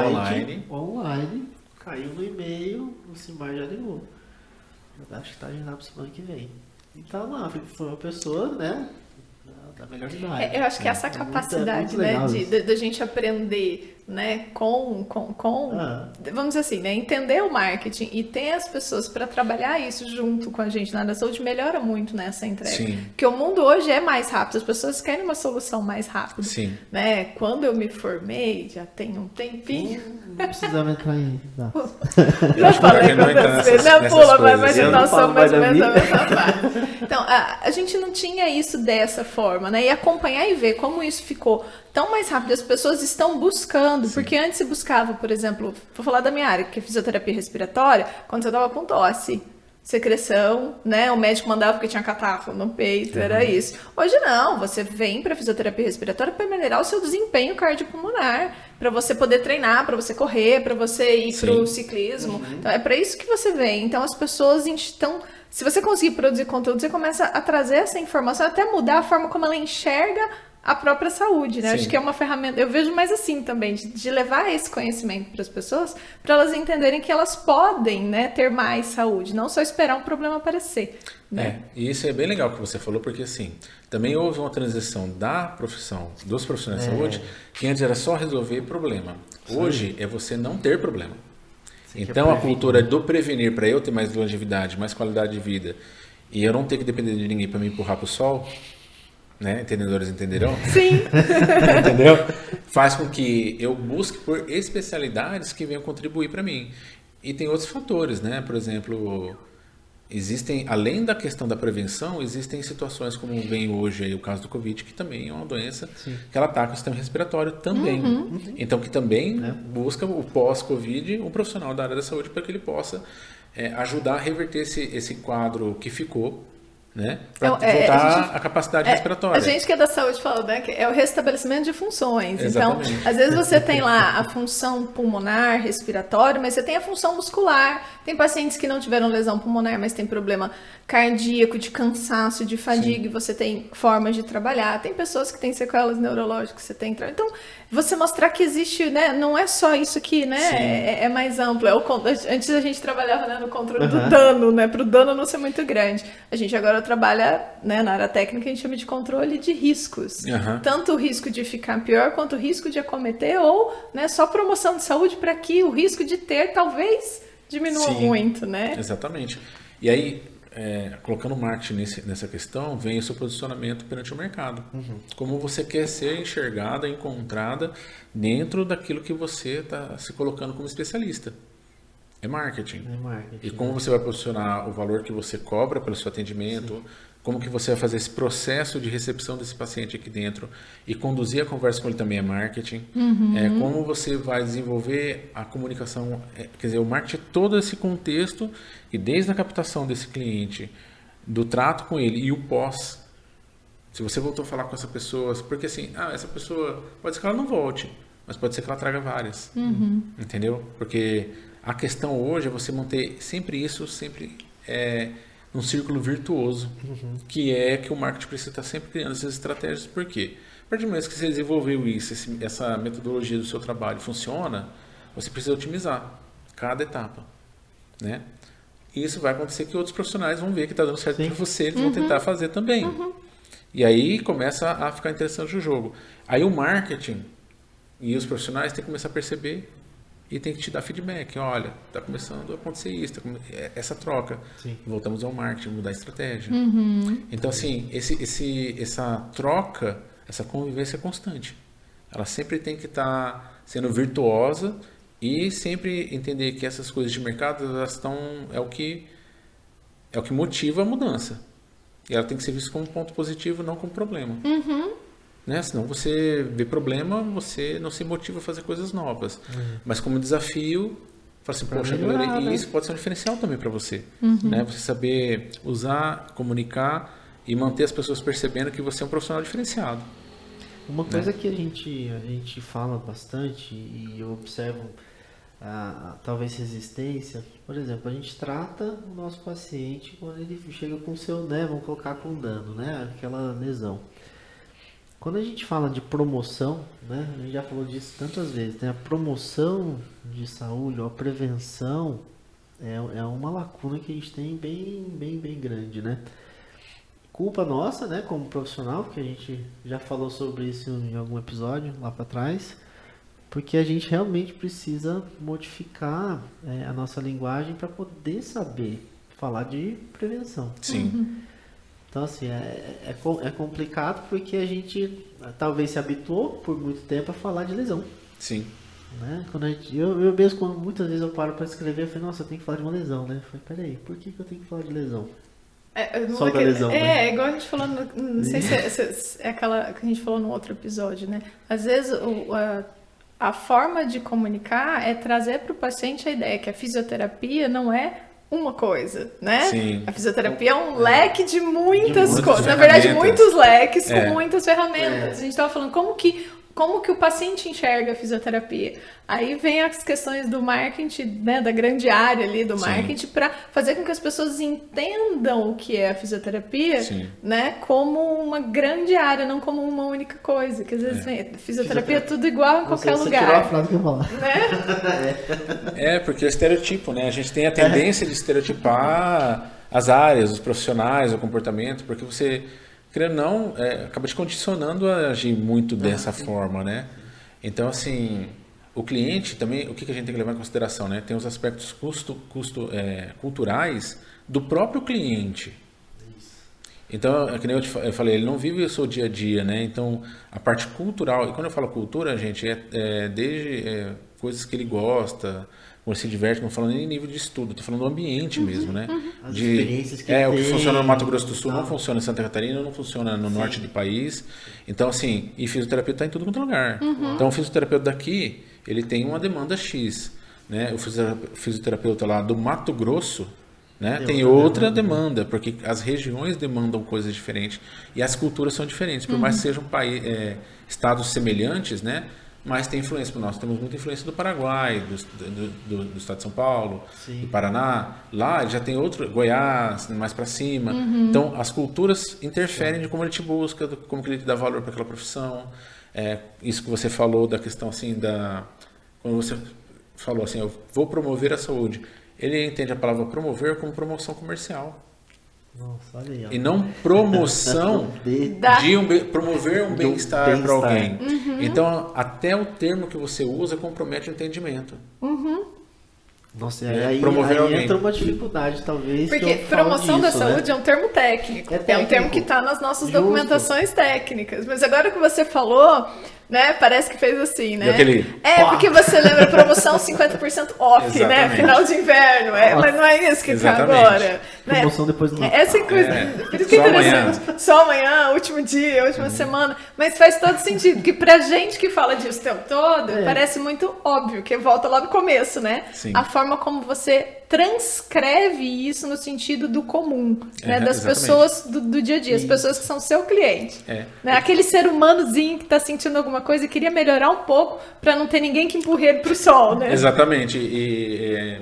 online, caiu no e-mail, o Simar já ligou. Eu acho que está agendado para o semana que vem. Então lá, foi uma pessoa, né, da melhor idade. Eu acho que essa capacidade, muito né, da gente aprender né, vamos dizer assim, né, entender o marketing e ter as pessoas para trabalhar isso junto com a gente na área da saúde melhora muito nessa entrega. Sim. Porque o mundo hoje é mais rápido, as pessoas querem uma solução mais rápida. Sim. Né? Quando eu me formei, já tem um tempinho. Não precisava entrar em... Já falei quantas vezes, não pula, mas nós somos mais ou menos a mesma parte. Então, a gente não tinha isso dessa forma, né? E acompanhar e ver como isso ficou tão mais rápido, as pessoas estão buscando, sim, porque antes se buscava, por exemplo, vou falar da minha área, que é fisioterapia respiratória, quando você estava com tosse, secreção, né? O médico mandava porque tinha catarro no peito, era isso. Hoje não, você vem para fisioterapia respiratória para melhorar o seu desempenho cardiopulmonar, para você poder treinar, para você correr, para você ir para o ciclismo. Então é para isso que você vem. Então as pessoas estão, se você conseguir produzir conteúdo, você começa a trazer essa informação, até mudar a forma como ela enxerga a própria saúde, né? Sim. Acho que é uma ferramenta, eu vejo mais assim também, de levar esse conhecimento para as pessoas, para elas entenderem que elas podem, né, ter mais saúde, não só esperar um problema aparecer. Né? E isso é bem legal que você falou, porque assim, também houve uma transição da profissão, dos profissionais de saúde, que antes era só resolver problema. Hoje é você não ter problema. Então a cultura do prevenir, para eu ter mais longevidade, mais qualidade de vida, e eu não ter que depender de ninguém para me empurrar para o sol, né? Entendedores entenderão? Sim. Entendeu? Faz com que eu busque por especialidades que venham contribuir para mim. E tem outros fatores, né? Por exemplo, existem, além da questão da prevenção, existem situações como vem hoje aí o caso do Covid, que também é uma doença, sim, que ela ataca o sistema respiratório também. Então, que também busca o pós-Covid, um profissional da área da saúde, para que ele possa ajudar a reverter esse quadro que ficou, né? Para voltar a capacidade respiratória. A gente que é da saúde fala, né, que é o restabelecimento de funções. Exatamente. Então, às vezes você tem lá a função pulmonar, respiratória, mas você tem a função muscular. Tem pacientes que não tiveram lesão pulmonar, mas tem problema cardíaco, de cansaço, de fadiga, e você tem formas de trabalhar. Tem pessoas que têm sequelas neurológicas, você tem... Então, você mostrar que existe, né, não é só isso aqui, né, é mais amplo. Antes a gente trabalhava, né, no controle do dano, né, para o dano não ser muito grande. A gente agora trabalha, né, na área técnica, a gente chama de controle de riscos. Tanto o risco de ficar pior, quanto o risco de acometer, ou, né, só promoção de saúde para que o risco de ter talvez diminua muito, né? Exatamente. E aí, colocando o marketing nessa questão, vem o seu posicionamento perante o mercado. Como você quer ser enxergada, encontrada dentro daquilo que você está se colocando como especialista. É marketing. E como você vai posicionar o valor que você cobra pelo seu atendimento, como que você vai fazer esse processo de recepção desse paciente aqui dentro e conduzir a conversa com ele também é marketing. Como você vai desenvolver a comunicação, quer dizer, o marketing é todo esse contexto e desde a captação desse cliente, do trato com ele e o pós. Se você voltou a falar com essa pessoa, porque assim, essa pessoa, pode ser que ela não volte, mas pode ser que ela traga várias. Entendeu? Porque a questão hoje é você manter sempre isso, num círculo virtuoso, que é que o marketing precisa estar sempre criando essas estratégias. Por quê? A partir do momento que você desenvolveu isso, essa metodologia do seu trabalho funciona, você precisa otimizar cada etapa, né? E isso vai acontecer que outros profissionais vão ver que está dando certo para você, eles vão tentar fazer também. E aí começa a ficar interessante o jogo. Aí o marketing e os profissionais têm que começar a perceber e tem que te dar feedback. Olha, está começando a acontecer isso, essa troca. Voltamos ao marketing, mudar a estratégia. Então, assim, essa troca, essa convivência é constante. Ela sempre tem que estar sendo virtuosa e sempre entender que essas coisas de mercado elas é o que motiva a mudança. E ela tem que ser vista como um ponto positivo, não como problema. Né? Senão você vê problema, você não se motiva a fazer coisas novas. Mas como desafio, fala assim, poxa, galera, e isso pode ser um diferencial também para você. Né? Você saber usar, comunicar e manter as pessoas percebendo que você é um profissional diferenciado. Uma coisa que a gente fala bastante e eu observo talvez resistência, por exemplo, a gente trata o nosso paciente quando ele chega com seu, né, vamos colocar com dano, né, aquela lesão. Quando a gente fala de promoção, né, a gente já falou disso tantas vezes, né, a promoção de saúde, ou a prevenção é uma lacuna que a gente tem bem grande, né? Culpa nossa, né, como profissional, porque a gente já falou sobre isso em algum episódio lá para trás, Porque a gente realmente precisa modificar a nossa linguagem para poder saber falar de prevenção. Sim. Então, assim, é complicado porque a gente talvez se habituou por muito tempo a falar de lesão. Sim. Né? Eu mesmo, quando muitas vezes eu paro para escrever, eu falei, nossa, eu tenho que falar de uma lesão, né? Eu falei, peraí, por que eu tenho que falar de lesão? Só da lesão, né? É igual a gente falou, não sei se é aquela que a gente falou no outro episódio, né? Às vezes a forma de comunicar é trazer para o paciente a ideia que a fisioterapia não é uma coisa, né? Sim. A fisioterapia é um leque de muitas coisas. Na ferramentas. verdade, muitos leques com muitas ferramentas. A gente estava falando como que o paciente enxerga a fisioterapia. Aí vem as questões do marketing, né, da grande área ali do marketing, para fazer com que as pessoas entendam o que é a fisioterapia, né, como uma grande área, não como uma única coisa. Que às vezes fisioterapia é tudo igual em qualquer lugar. Tirou a frase que eu ia falar. Né? Porque é o estereotipo, né? A gente tem a tendência de estereotipar as áreas, os profissionais, o comportamento, porque você, querendo ou não, acaba te condicionando a agir muito dessa forma, né? Então, assim, o cliente também, o que a gente tem que levar em consideração, né? Tem os aspectos culturais do próprio cliente. Então, é que nem eu falei, ele não vive o seu dia a dia, né? Então, a parte cultural, e quando eu falo cultura, gente, desde coisas que ele gosta, como ele se diverte, não falando nem nível de estudo, estou falando do ambiente mesmo, né? As experiências que o que funciona no Mato Grosso do Sul não funciona em Santa Catarina, não funciona no norte do país. Então, assim, e fisioterapeuta está em tudo quanto é lugar. Então, o fisioterapeuta daqui, ele tem uma demanda X, né? O fisioterapeuta lá do Mato Grosso, né? Tem outra demanda, porque as regiões demandam coisas diferentes e as culturas são diferentes, por mais que sejam estados semelhantes, né? Mas tem influência para nós. Temos muita influência do Paraguai, do estado de São Paulo, do Paraná. Lá já tem outro, Goiás, mais para cima. Então, as culturas interferem de como ele te busca, como que ele te dá valor para aquela profissão. Isso que você falou da questão assim quando você falou assim, eu vou promover a saúde. Ele entende a palavra promover como promoção comercial. Nossa, olha aí, ó. E não promoção promover um bem-estar para alguém. Então, até o termo que você usa compromete o entendimento. Nossa, aí entra uma dificuldade, talvez. Porque promoção da saúde é um termo técnico. É um termo que está nas nossas documentações técnicas. Mas agora que você falou, né, parece que fez assim, né? Porque você lembra promoção 50% off, né? Final de inverno. Mas não é isso que está agora. Promoção depois do Natal. Essa coisa. Por isso que é interessante. Só amanhã, último dia, última semana. Mas faz todo sentido. Porque pra gente que fala disso o tempo todo, parece muito óbvio, que volta lá do começo, né? Sim. A forma como você transcreve isso no sentido do comum, né? Das pessoas do dia a dia, as pessoas que são seu cliente. Né? Aquele ser humanozinho que está sentindo alguma coisa e queria melhorar um pouco para não ter ninguém que empurre ele para o sol, né? Exatamente. E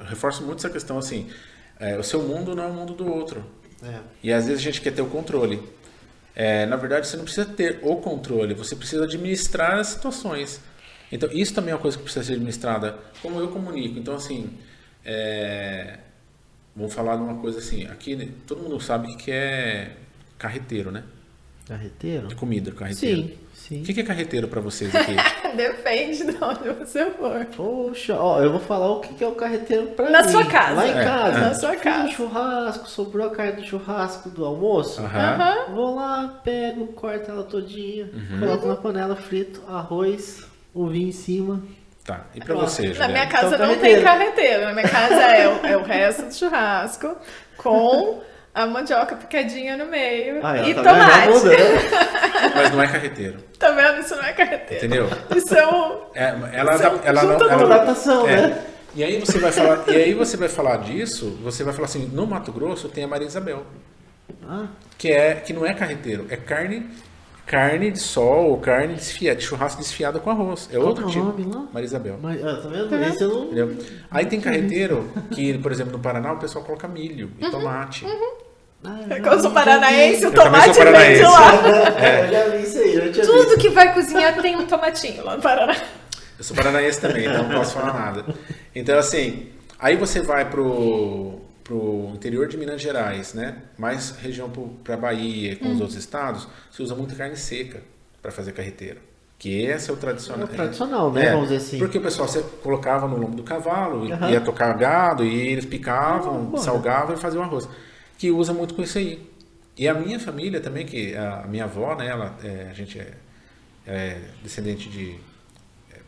reforço muito essa questão assim, o seu mundo não é o mundo do outro. E às vezes a gente quer ter o controle. Na verdade, você não precisa ter o controle, você precisa administrar as situações. Então, isso também é uma coisa que precisa ser administrada, como eu comunico. Então, assim, vamos falar de uma coisa assim, aqui né, todo mundo sabe que é carreteiro, né? Carreteiro? De comida, carreteiro. Sim. O que é carreteiro para vocês aqui? Depende de onde você for. Poxa, eu vou falar o que é o carreteiro para mim. Na sua casa. Lá em casa. Na sua casa. Fiz um churrasco, sobrou a carne do churrasco do almoço. Vou lá, pego, corto ela todinha, coloco na panela, frito, arroz, o vinho em cima. Tá, e pra você, Juliana? Na minha casa não tem carreteiro. Na minha casa é o resto do churrasco com a mandioca picadinha no meio e tomate. Mas não é carreteiro. Tá vendo? Isso não é carreteiro. Entendeu? Isso é o... ela não... adaptação, né? E aí você vai falar disso, você vai falar assim, no Mato Grosso tem a Maria Isabel. Que não é carreteiro, é carne de sol ou carne desfiada, de churrasco desfiada com arroz. É outro tipo. Nome lá? Maria Isabel. Tá vendo? Esse eu não... Entendeu? Aí tem carreteiro que, por exemplo, no Paraná o pessoal coloca milho e tomate. Eu sou paranaense, o tomate vem de lá. Eu já vi isso aí, eu tinha Tudo visto. que vai cozinhar tem um tomatinho lá no Paraná. Eu sou paranaense também, então não posso falar nada. Então, assim, aí você vai pro interior de Minas Gerais, né? Mais região para Bahia, com os outros estados, você usa muita carne seca para fazer carreteiro. Que esse é o tradicional. É o tradicional, né? Vamos dizer assim. Porque o pessoal você colocava no lombo do cavalo, ia tocar gado, e eles picavam, salgavam e faziam arroz. Que usa muito com isso aí. E a minha família também, que a minha avó, né, a gente é descendente de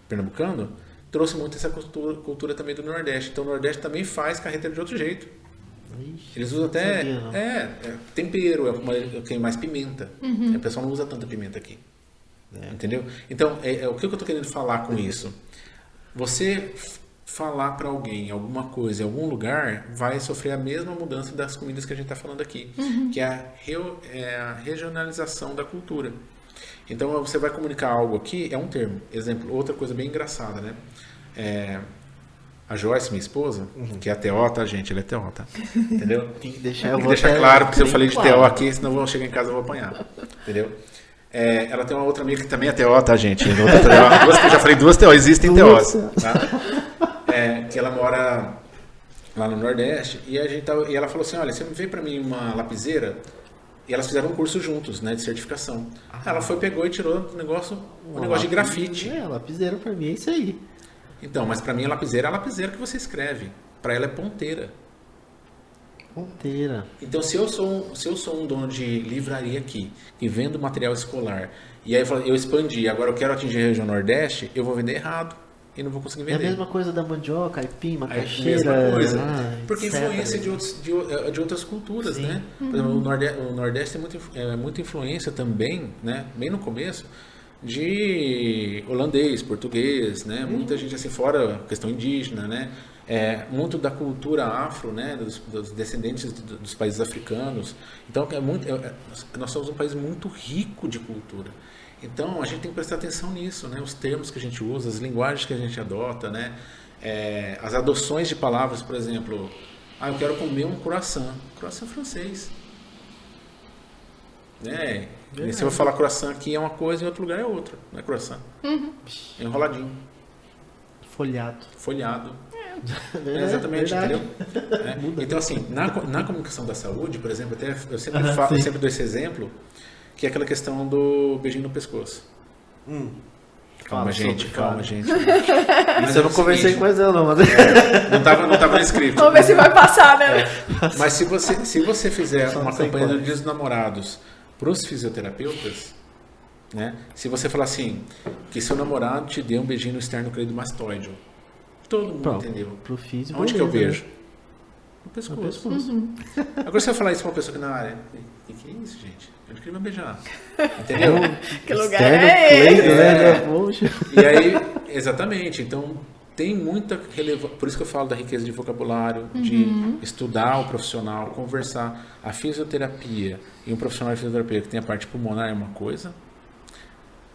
pernambucano, trouxe muito essa cultura também do Nordeste. Então o Nordeste também faz carreteiro de outro jeito. Ixi, Eles usam até sabia, tempero, tem mais pimenta. O pessoal não usa tanta pimenta aqui. Entendeu? Então, o que eu estou querendo falar com isso? Você falar para alguém alguma coisa em algum lugar vai sofrer a mesma mudança das comidas que a gente está falando aqui, que é a regionalização da cultura. Então, você vai comunicar algo aqui, é um termo. Exemplo, outra coisa bem engraçada, né? A Joyce, minha esposa, que é a TO, tá, gente? Ela é TO, tá? Entendeu? Tem que deixar, claro, porque se eu falei de TO aqui, senão eu vou chegar em casa e vou apanhar. Entendeu? Ela tem uma outra amiga que também é TO, tá, gente? Eu já falei duas TO, existem TOs, tá? Que ela mora lá no Nordeste, e ela falou assim, olha, você vê pra mim uma lapiseira? E elas fizeram um curso juntos, né, de certificação. Ela pegou e tirou um negócio de grafite. Lapiseira pra mim é isso aí. Então, mas pra mim a lapiseira é a lapiseira que você escreve. Pra ela é ponteira. Ponteira. Então, se eu sou um dono de livraria aqui, que vendo material escolar, e aí eu expandi, agora eu quero atingir a região Nordeste, eu vou vender errado e não vou conseguir vender. É a mesma coisa da mandioca, aipim, macaxeira. É a mesma coisa. Porque influência de outras culturas, Sim. né? Por exemplo, o Nordeste tem muita influência também, né? Bem no começo, de holandês, português, né? Muita gente assim fora, questão indígena, né? Muito da cultura afro, né? Dos descendentes dos países africanos. Então, nós somos um país muito rico de cultura. Então, a gente tem que prestar atenção nisso, né? Os termos que a gente usa, as linguagens que a gente adota, né? As adoções de palavras, por exemplo, eu quero comer um croissant. Croissant francês. Né? E se eu falar croissant aqui é uma coisa, em outro lugar é outra. Não é croissant. É enroladinho. Folhado. Exatamente, verdade. Entendeu? Então, assim, na comunicação da saúde, por exemplo, eu sempre dou esse exemplo, que é aquela questão do beijinho no pescoço. Calma, gente. Mas eu não conversei com ela, não. Não tava no script. Vamos ver se vai passar, né? Mas se você fizer uma campanha do Dia dos Namorados para os fisioterapeutas, né? Se você falar assim, que seu namorado te dê um beijinho no esternocleidomastoide, todo mundo entendeu. Pro físico, onde que eu beijo? Né? No pescoço. Agora você vai falar isso pra uma pessoa que na área, o que é isso, gente? Onde que ele vai beijar? Entendeu? Que lugar é esse? Né? E aí, exatamente, então tem muita relevância, por isso que eu falo da riqueza de vocabulário, de estudar o profissional, conversar. A fisioterapia e um profissional de fisioterapia que tem a parte pulmonar é uma coisa,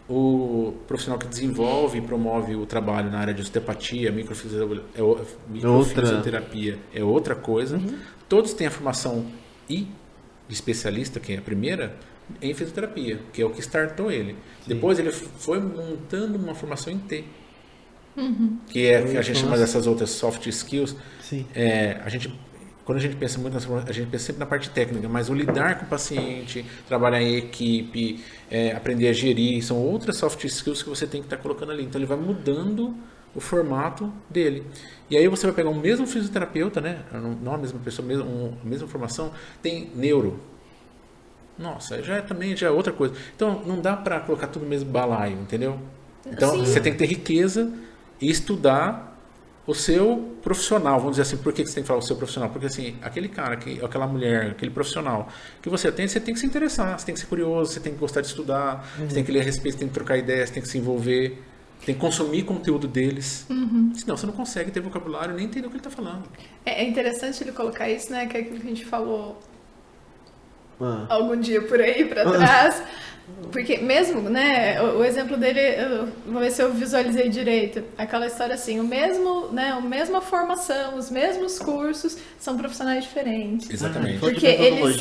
o profissional que desenvolve e promove o trabalho na área de osteopatia, microfisioterapia é outra coisa. Todos têm a formação de especialista, que é a primeira, em fisioterapia, que é o que startou ele. Sim. Depois ele foi montando uma formação em T, que é que a gente chama dessas outras soft skills. Sim. Quando a gente pensa muito a gente pensa sempre na parte técnica, mas o lidar com o paciente, trabalhar em equipe, aprender a gerir, são outras soft skills que você tem que estar colocando ali. Então ele vai mudando o formato dele. E aí você vai pegar o mesmo fisioterapeuta, né? Não a mesma pessoa, a mesma formação, tem neuro. Nossa, já é outra coisa. Então não dá para colocar tudo no mesmo balaio, entendeu? Então você tem que ter riqueza e estudar o seu profissional, vamos dizer assim. Por que você tem que falar o seu profissional? Porque assim, aquele cara, aquela mulher, aquele profissional que você tem que se interessar, você tem que ser curioso, você tem que gostar de estudar, você tem que ler a respeito, você tem que trocar ideias, você tem que se envolver, tem que consumir conteúdo deles. Senão você não consegue ter vocabulário nem entender o que ele está falando. É interessante ele colocar isso, né? Que é aquilo que a gente falou algum dia por aí para trás. Porque mesmo, né, o exemplo dele, vou ver se eu visualizei direito, aquela história assim, a mesma formação, os mesmos cursos, são profissionais diferentes. Exatamente. Porque eles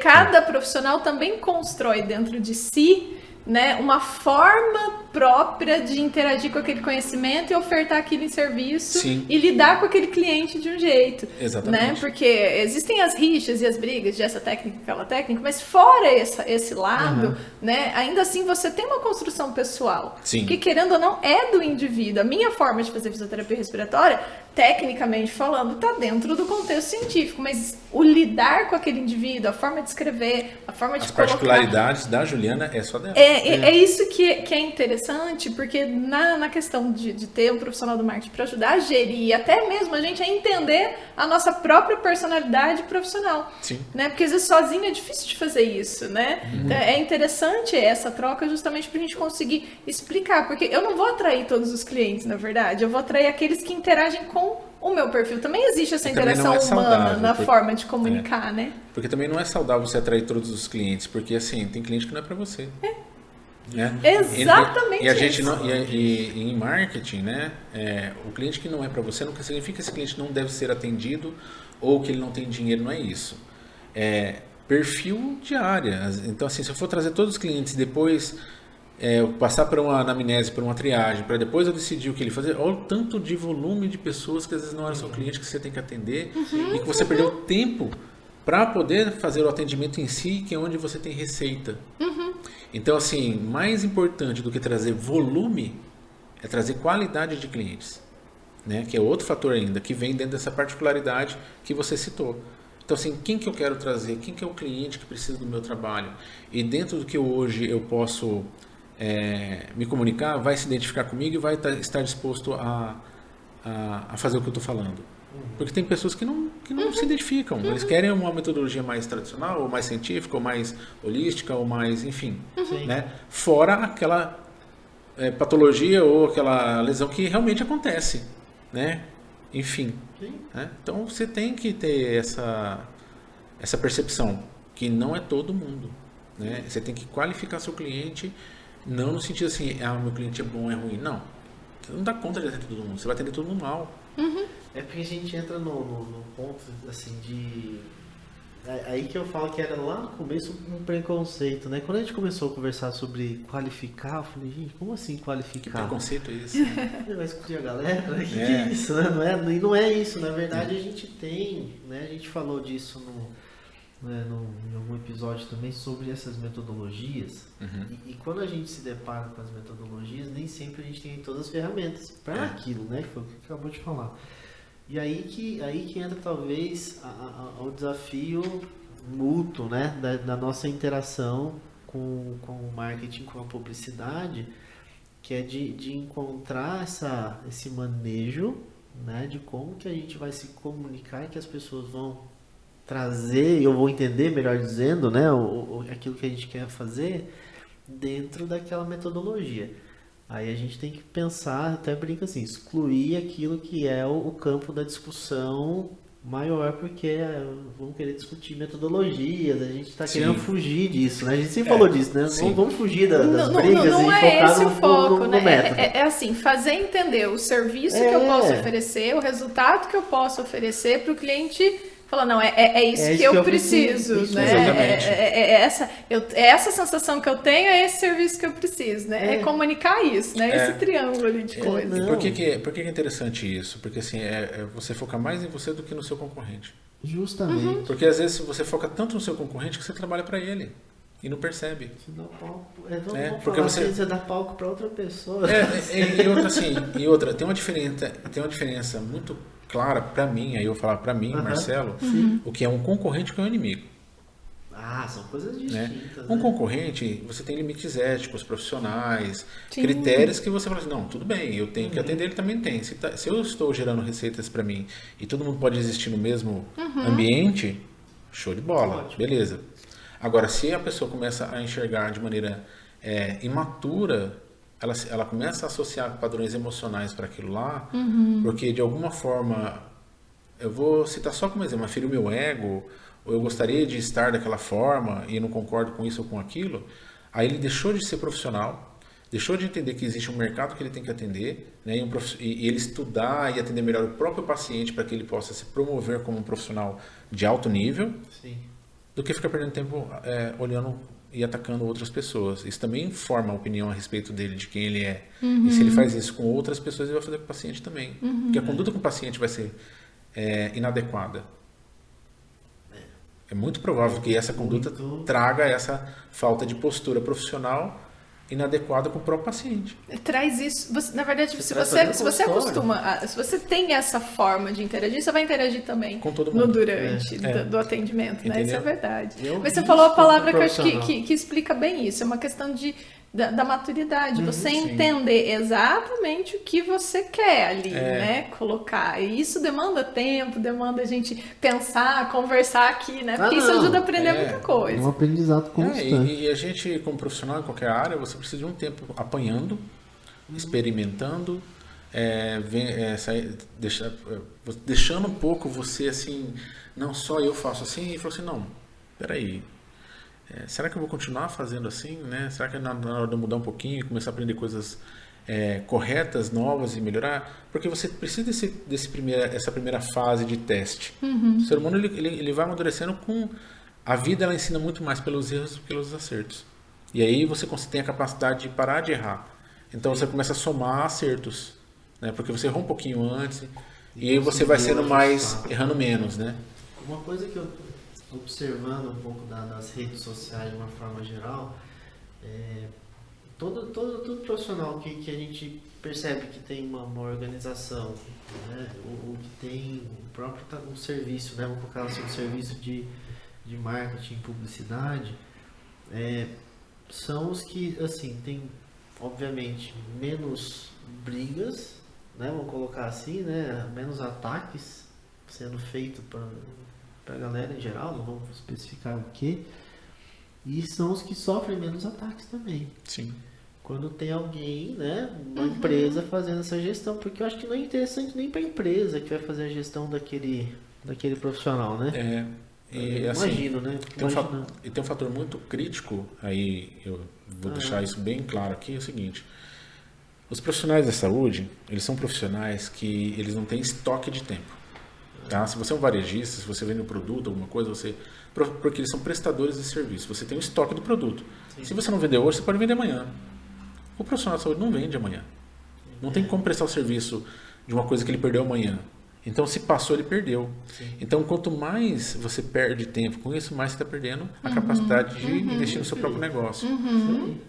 cada profissional também constrói dentro de si, né, uma forma própria de interagir com aquele conhecimento e ofertar aquilo em serviço. Sim. E lidar com aquele cliente de um jeito. Exatamente. Né? Porque existem as rixas e as brigas de essa técnica, aquela técnica, mas fora esse lado, né, ainda assim você tem uma construção pessoal. Sim. Que, querendo ou não, é do indivíduo. A minha forma de fazer fisioterapia respiratória, tecnicamente falando, está dentro do contexto científico, mas o lidar com aquele indivíduo, a forma de escrever, a forma de as colocar... particularidades da Juliana é só dela. É isso que é interessante, porque na questão de ter um profissional do marketing para ajudar a gerir, até mesmo a gente a entender a nossa própria personalidade profissional. Sim. Né? Porque às vezes sozinho é difícil de fazer isso, né? Então, é interessante essa troca justamente para a gente conseguir explicar, porque eu não vou atrair todos os clientes, na verdade, eu vou atrair aqueles que interagem com o meu perfil. Também existe essa interação humana na forma de comunicar, né? Porque também não é saudável você atrair todos os clientes, porque assim, tem cliente que não é para você. Né? Exatamente. E a gente não, e em marketing, né? O cliente que não é para você não significa que esse cliente não deve ser atendido ou que ele não tem dinheiro, não é isso. É perfil de área. Então, assim, se eu for trazer todos os clientes e depois passar por uma anamnese, por uma triagem, para depois eu decidir o que ele fazer, olha o tanto de volume de pessoas que às vezes não eram seu cliente que você tem que atender e que você perdeu tempo para poder fazer o atendimento em si, que é onde você tem receita. Então, assim, mais importante do que trazer volume é trazer qualidade de clientes, né? Que é outro fator ainda, que vem dentro dessa particularidade que você citou. Então, assim, quem que eu quero trazer? Quem que é o cliente que precisa do meu trabalho? E dentro do que hoje eu posso me comunicar, vai se identificar comigo e vai estar disposto a fazer o que eu estou falando. Porque tem pessoas que não se identificam, eles querem uma metodologia mais tradicional, ou mais científica, ou mais holística, ou mais, enfim, né? Fora aquela patologia ou aquela lesão que realmente acontece, né? Enfim, né? Então você tem que ter essa percepção que não é todo mundo, né? Você tem que qualificar seu cliente, não no sentido assim, meu cliente é bom, é ruim, não. Você não dá conta de atender todo mundo, você vai atender todo mundo mal. É porque a gente entra no ponto, assim, de... Aí que eu falo que era lá no começo um preconceito, né? Quando a gente começou a conversar sobre qualificar, eu falei, gente, como assim qualificar? Que preconceito é esse? Vai excluir a galera? Que é isso, né? Não é isso, na verdade a gente tem, né? A gente falou disso em algum episódio também sobre essas metodologias. E quando a gente se depara com as metodologias, nem sempre a gente tem todas as ferramentas para aquilo, né? Que foi o que acabou de falar. E aí que entra talvez o desafio mútuo, né? Da nossa interação com o marketing, com a publicidade, que é de encontrar esse manejo, né? De como que a gente vai se comunicar e que as pessoas vão trazer, eu vou entender, melhor dizendo, né, aquilo que a gente quer fazer dentro daquela metodologia. Aí a gente tem que pensar, até brinca assim, excluir aquilo que é o campo da discussão maior, porque vamos querer discutir metodologias, a gente está querendo fugir disso, né? A gente sempre falou disso, né? Vamos fugir das brigas não e é focar esse o foco, no né? método. É assim, fazer entender o serviço que eu posso oferecer, o resultado que eu posso oferecer para o cliente falar, não, é isso que eu preciso, isso, né? Essa sensação que eu tenho, é esse serviço que eu preciso, né? É comunicar isso, né? Esse triângulo ali de coisas. Por que é interessante isso? Porque assim, você foca mais em você do que no seu concorrente. Justamente. Porque às vezes você foca tanto no seu concorrente que você trabalha para ele e não percebe. Você dá palco, porque você dá palco para outra pessoa. E outra, tem uma diferença muito clara para mim, aí eu vou falar para mim, Marcelo, o que é um concorrente que é um inimigo. São coisas distintas. Um concorrente, você tem limites éticos, profissionais, critérios que você fala assim, não, tudo bem, eu tenho que atender, ele também tem. Se eu estou gerando receitas para mim e todo mundo pode existir no mesmo ambiente, show de bola, beleza. Agora, se a pessoa começa a enxergar de maneira imatura, ela começa a associar padrões emocionais para aquilo lá, porque de alguma forma, eu vou citar só como exemplo, feriu meu ego, ou eu gostaria de estar daquela forma e não concordo com isso ou com aquilo, aí ele deixou de ser profissional, deixou de entender que existe um mercado que ele tem que atender, né, e ele estudar e atender melhor o próprio paciente para que ele possa se promover como um profissional de alto nível, do que ficar perdendo tempo olhando e atacando outras pessoas. Isso também forma a opinião a respeito dele, de quem ele é. E se ele faz isso com outras pessoas, ele vai fazer com o paciente também. Porque a conduta com o paciente vai ser inadequada. É muito provável que essa conduta traga essa falta de postura profissional inadequada com o próprio paciente. Traz isso, na verdade, se você acostuma, se você tem essa forma de interagir, você vai interagir também com todo mundo. No durante do atendimento, né? Isso é verdade. Eu Mas você falou a palavra que eu acho profissional. que explica bem isso, é uma questão da maturidade, você entender exatamente o que você quer ali, né? Colocar. E isso demanda tempo, demanda a gente pensar, conversar aqui, né? Porque isso ajuda a aprender muita coisa. É um aprendizado constante. E a gente, como profissional em qualquer área, você precisa de um tempo apanhando, experimentando, deixando um pouco você assim, não só eu faço assim, e falou assim, não, peraí, será que eu vou continuar fazendo assim, né? Será que é na hora de eu mudar um pouquinho e começar a aprender coisas corretas, novas e melhorar? Porque você precisa dessa primeira fase de teste. O ser humano ele vai amadurecendo com... A vida ela ensina muito mais pelos erros do que pelos acertos. E aí você tem a capacidade de parar de errar. Então você começa a somar acertos, né? Porque você errou um pouquinho antes e aí você vai sendo mais, errando menos, né? Uma coisa que eu observando um pouco das redes sociais de uma forma geral, todo profissional que a gente percebe que tem uma organização, né? ou que tem o próprio um serviço, né? Vamos colocar assim, um serviço de marketing, publicidade, são os que, assim, tem, obviamente, menos brigas, né? Vamos colocar assim, né? Menos ataques sendo feitos para a galera em geral, não vamos especificar o que, e são os que sofrem menos ataques também. Sim. Quando tem alguém, né, uma empresa fazendo essa gestão, porque eu acho que não é interessante nem para a empresa que vai fazer a gestão daquele profissional, né? E, assim, imagino, né? Tem um fator muito crítico, aí eu vou deixar isso bem claro aqui, é o seguinte: os profissionais da saúde, eles são profissionais que eles não têm estoque de tempo. Tá? Se você é um varejista, se você vende um produto, alguma coisa, porque eles são prestadores de serviço, você tem um estoque do produto. Sim. Se você não vender hoje, você pode vender amanhã. O profissional de saúde não vende amanhã. Não tem como prestar o serviço de uma coisa que ele perdeu amanhã. Então, se passou, ele perdeu. Sim. Então, quanto mais você perde tempo com isso, mais você está perdendo a capacidade de investir no seu próprio negócio.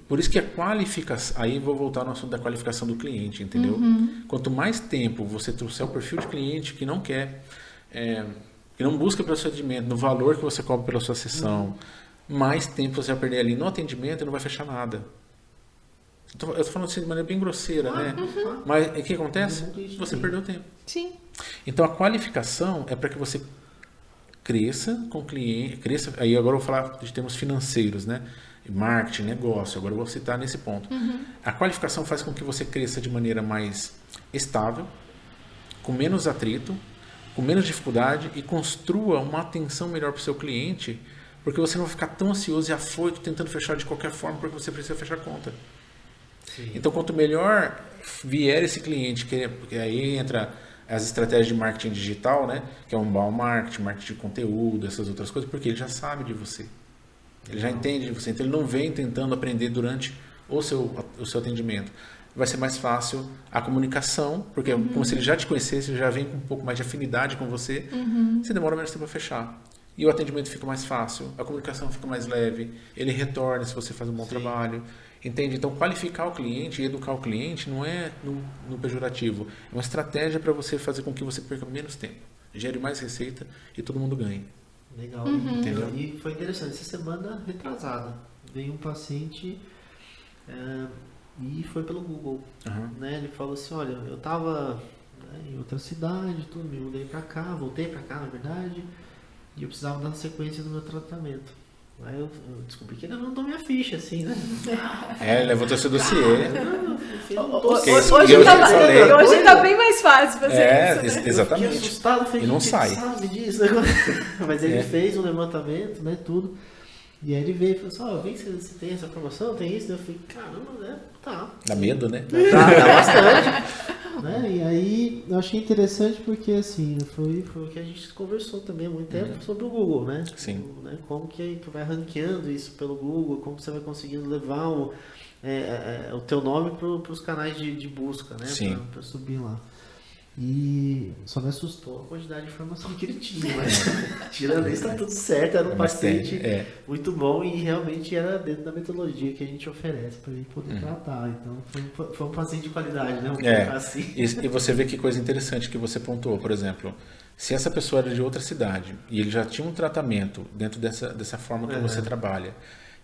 Por isso que a qualificação... Aí vou voltar no assunto da qualificação do cliente, entendeu? Quanto mais tempo você trouxer o perfil de cliente que não quer... que não busca pelo seu atendimento, no valor que você cobra pela sua sessão, mais tempo você vai perder ali no atendimento e não vai fechar nada. Eu estou falando assim de maneira bem grosseira, né? Mas o que acontece? Você perdeu tempo. Sim. Então a qualificação é para que você cresça com o cliente, aí agora eu vou falar de termos financeiros, né? Marketing, negócio, agora eu vou citar nesse ponto. A qualificação faz com que você cresça de maneira mais estável, com menos atrito, com menos dificuldade e construa uma atenção melhor para o seu cliente, porque você não vai ficar tão ansioso e afoito tentando fechar de qualquer forma porque você precisa fechar a conta. Sim. Então, quanto melhor vier esse cliente, que aí entra as estratégias de marketing digital, né? Que é um inbound marketing, marketing de conteúdo, essas outras coisas, porque ele já sabe de você. Ele já entende de você. Então, ele não vem tentando aprender durante o seu atendimento. Vai ser mais fácil a comunicação, porque como se ele já te conhecesse, ele já vem com um pouco mais de afinidade com você, você demora menos tempo para fechar. E o atendimento fica mais fácil, a comunicação fica mais leve, ele retorna se você faz um bom trabalho. Entende? Então, qualificar o cliente e educar o cliente não é no pejorativo. É uma estratégia para você fazer com que você perca menos tempo, gere mais receita e todo mundo ganhe. Legal. Entendeu? E foi interessante. Essa semana retrasada, veio um paciente e foi pelo Google. Né? Ele falou assim, olha, eu estava em outra cidade, me mudei para cá, voltei para cá, na verdade, e eu precisava dar sequência no meu tratamento. Aí eu descobri que ele não tomou minha ficha, assim, né? Levou o seu dossiê. Hoje tá bem mais fácil fazer isso, né? Exatamente. Eu fiquei assustado, falei, e não sai. Sabe disso? Mas ele fez um levantamento, né, tudo. E aí ele veio e falou assim, ó, vem se você tem essa promoção, tem isso. Eu falei, caramba, né? Tá. Dá medo, né? Dá bastante. Né? E aí eu achei interessante porque assim, foi o que a gente conversou também há muito tempo sobre o Google, né? Sim. Né? Como que vai ranqueando isso pelo Google, como você vai conseguindo levar o teu nome para os canais de busca, né? Para subir lá. E só me assustou a quantidade de informação que ele tinha, mas tirando isso, tá tudo certo, era um paciente muito bom e realmente era dentro da metodologia que a gente oferece para ele poder tratar. Então foi um paciente de qualidade, né? Assim. E você vê que coisa interessante que você pontuou, por exemplo, se essa pessoa era de outra cidade e ele já tinha um tratamento dentro dessa forma que você trabalha,